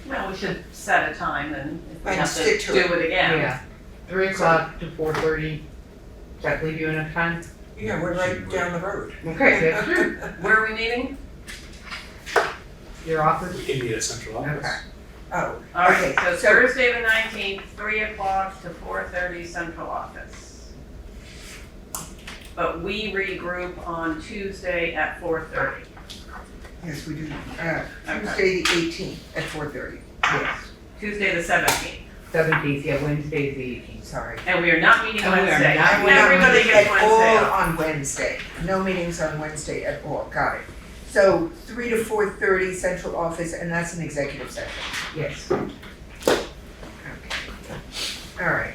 Well, we should set a time and if we And have to stick to do it. it again. Yeah, 3 o'clock to 4:30. Does that leave you enough time? Yeah, we're right down the road. Okay, that's true. Where are we meeting? Your office? We can meet at central office. Okay. Oh, All okay, right, so so- Thursday the 19th, 3 o'clock to 4:30 central office. But we regroup on Tuesday at 4:30. yes, we do. Tuesday the 18th at 4:30. Yes. Tuesday the 17th. 17th, yeah, Wednesday is the 18th. Sorry. And we are not meeting And we are Wednesday. not We're not Everybody meeting gets at Wednesday all off. on Wednesday. No meetings on Wednesday at all. Got it. So 3 to 4:30 central office, and that's an executive session. Yes. All right.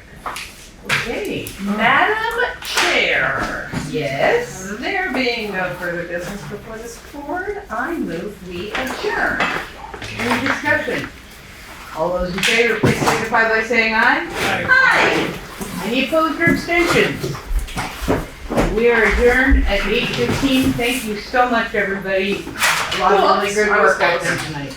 Okay, Madam Chair. Yes? There being no further business before this board, I move we adjourn. Any discussion? All those in favor, please signify by saying aye. Hi. Any opposed or abstentions? We are adjourned at 8:15. Thank you so much, everybody. A lot of really good work out there tonight.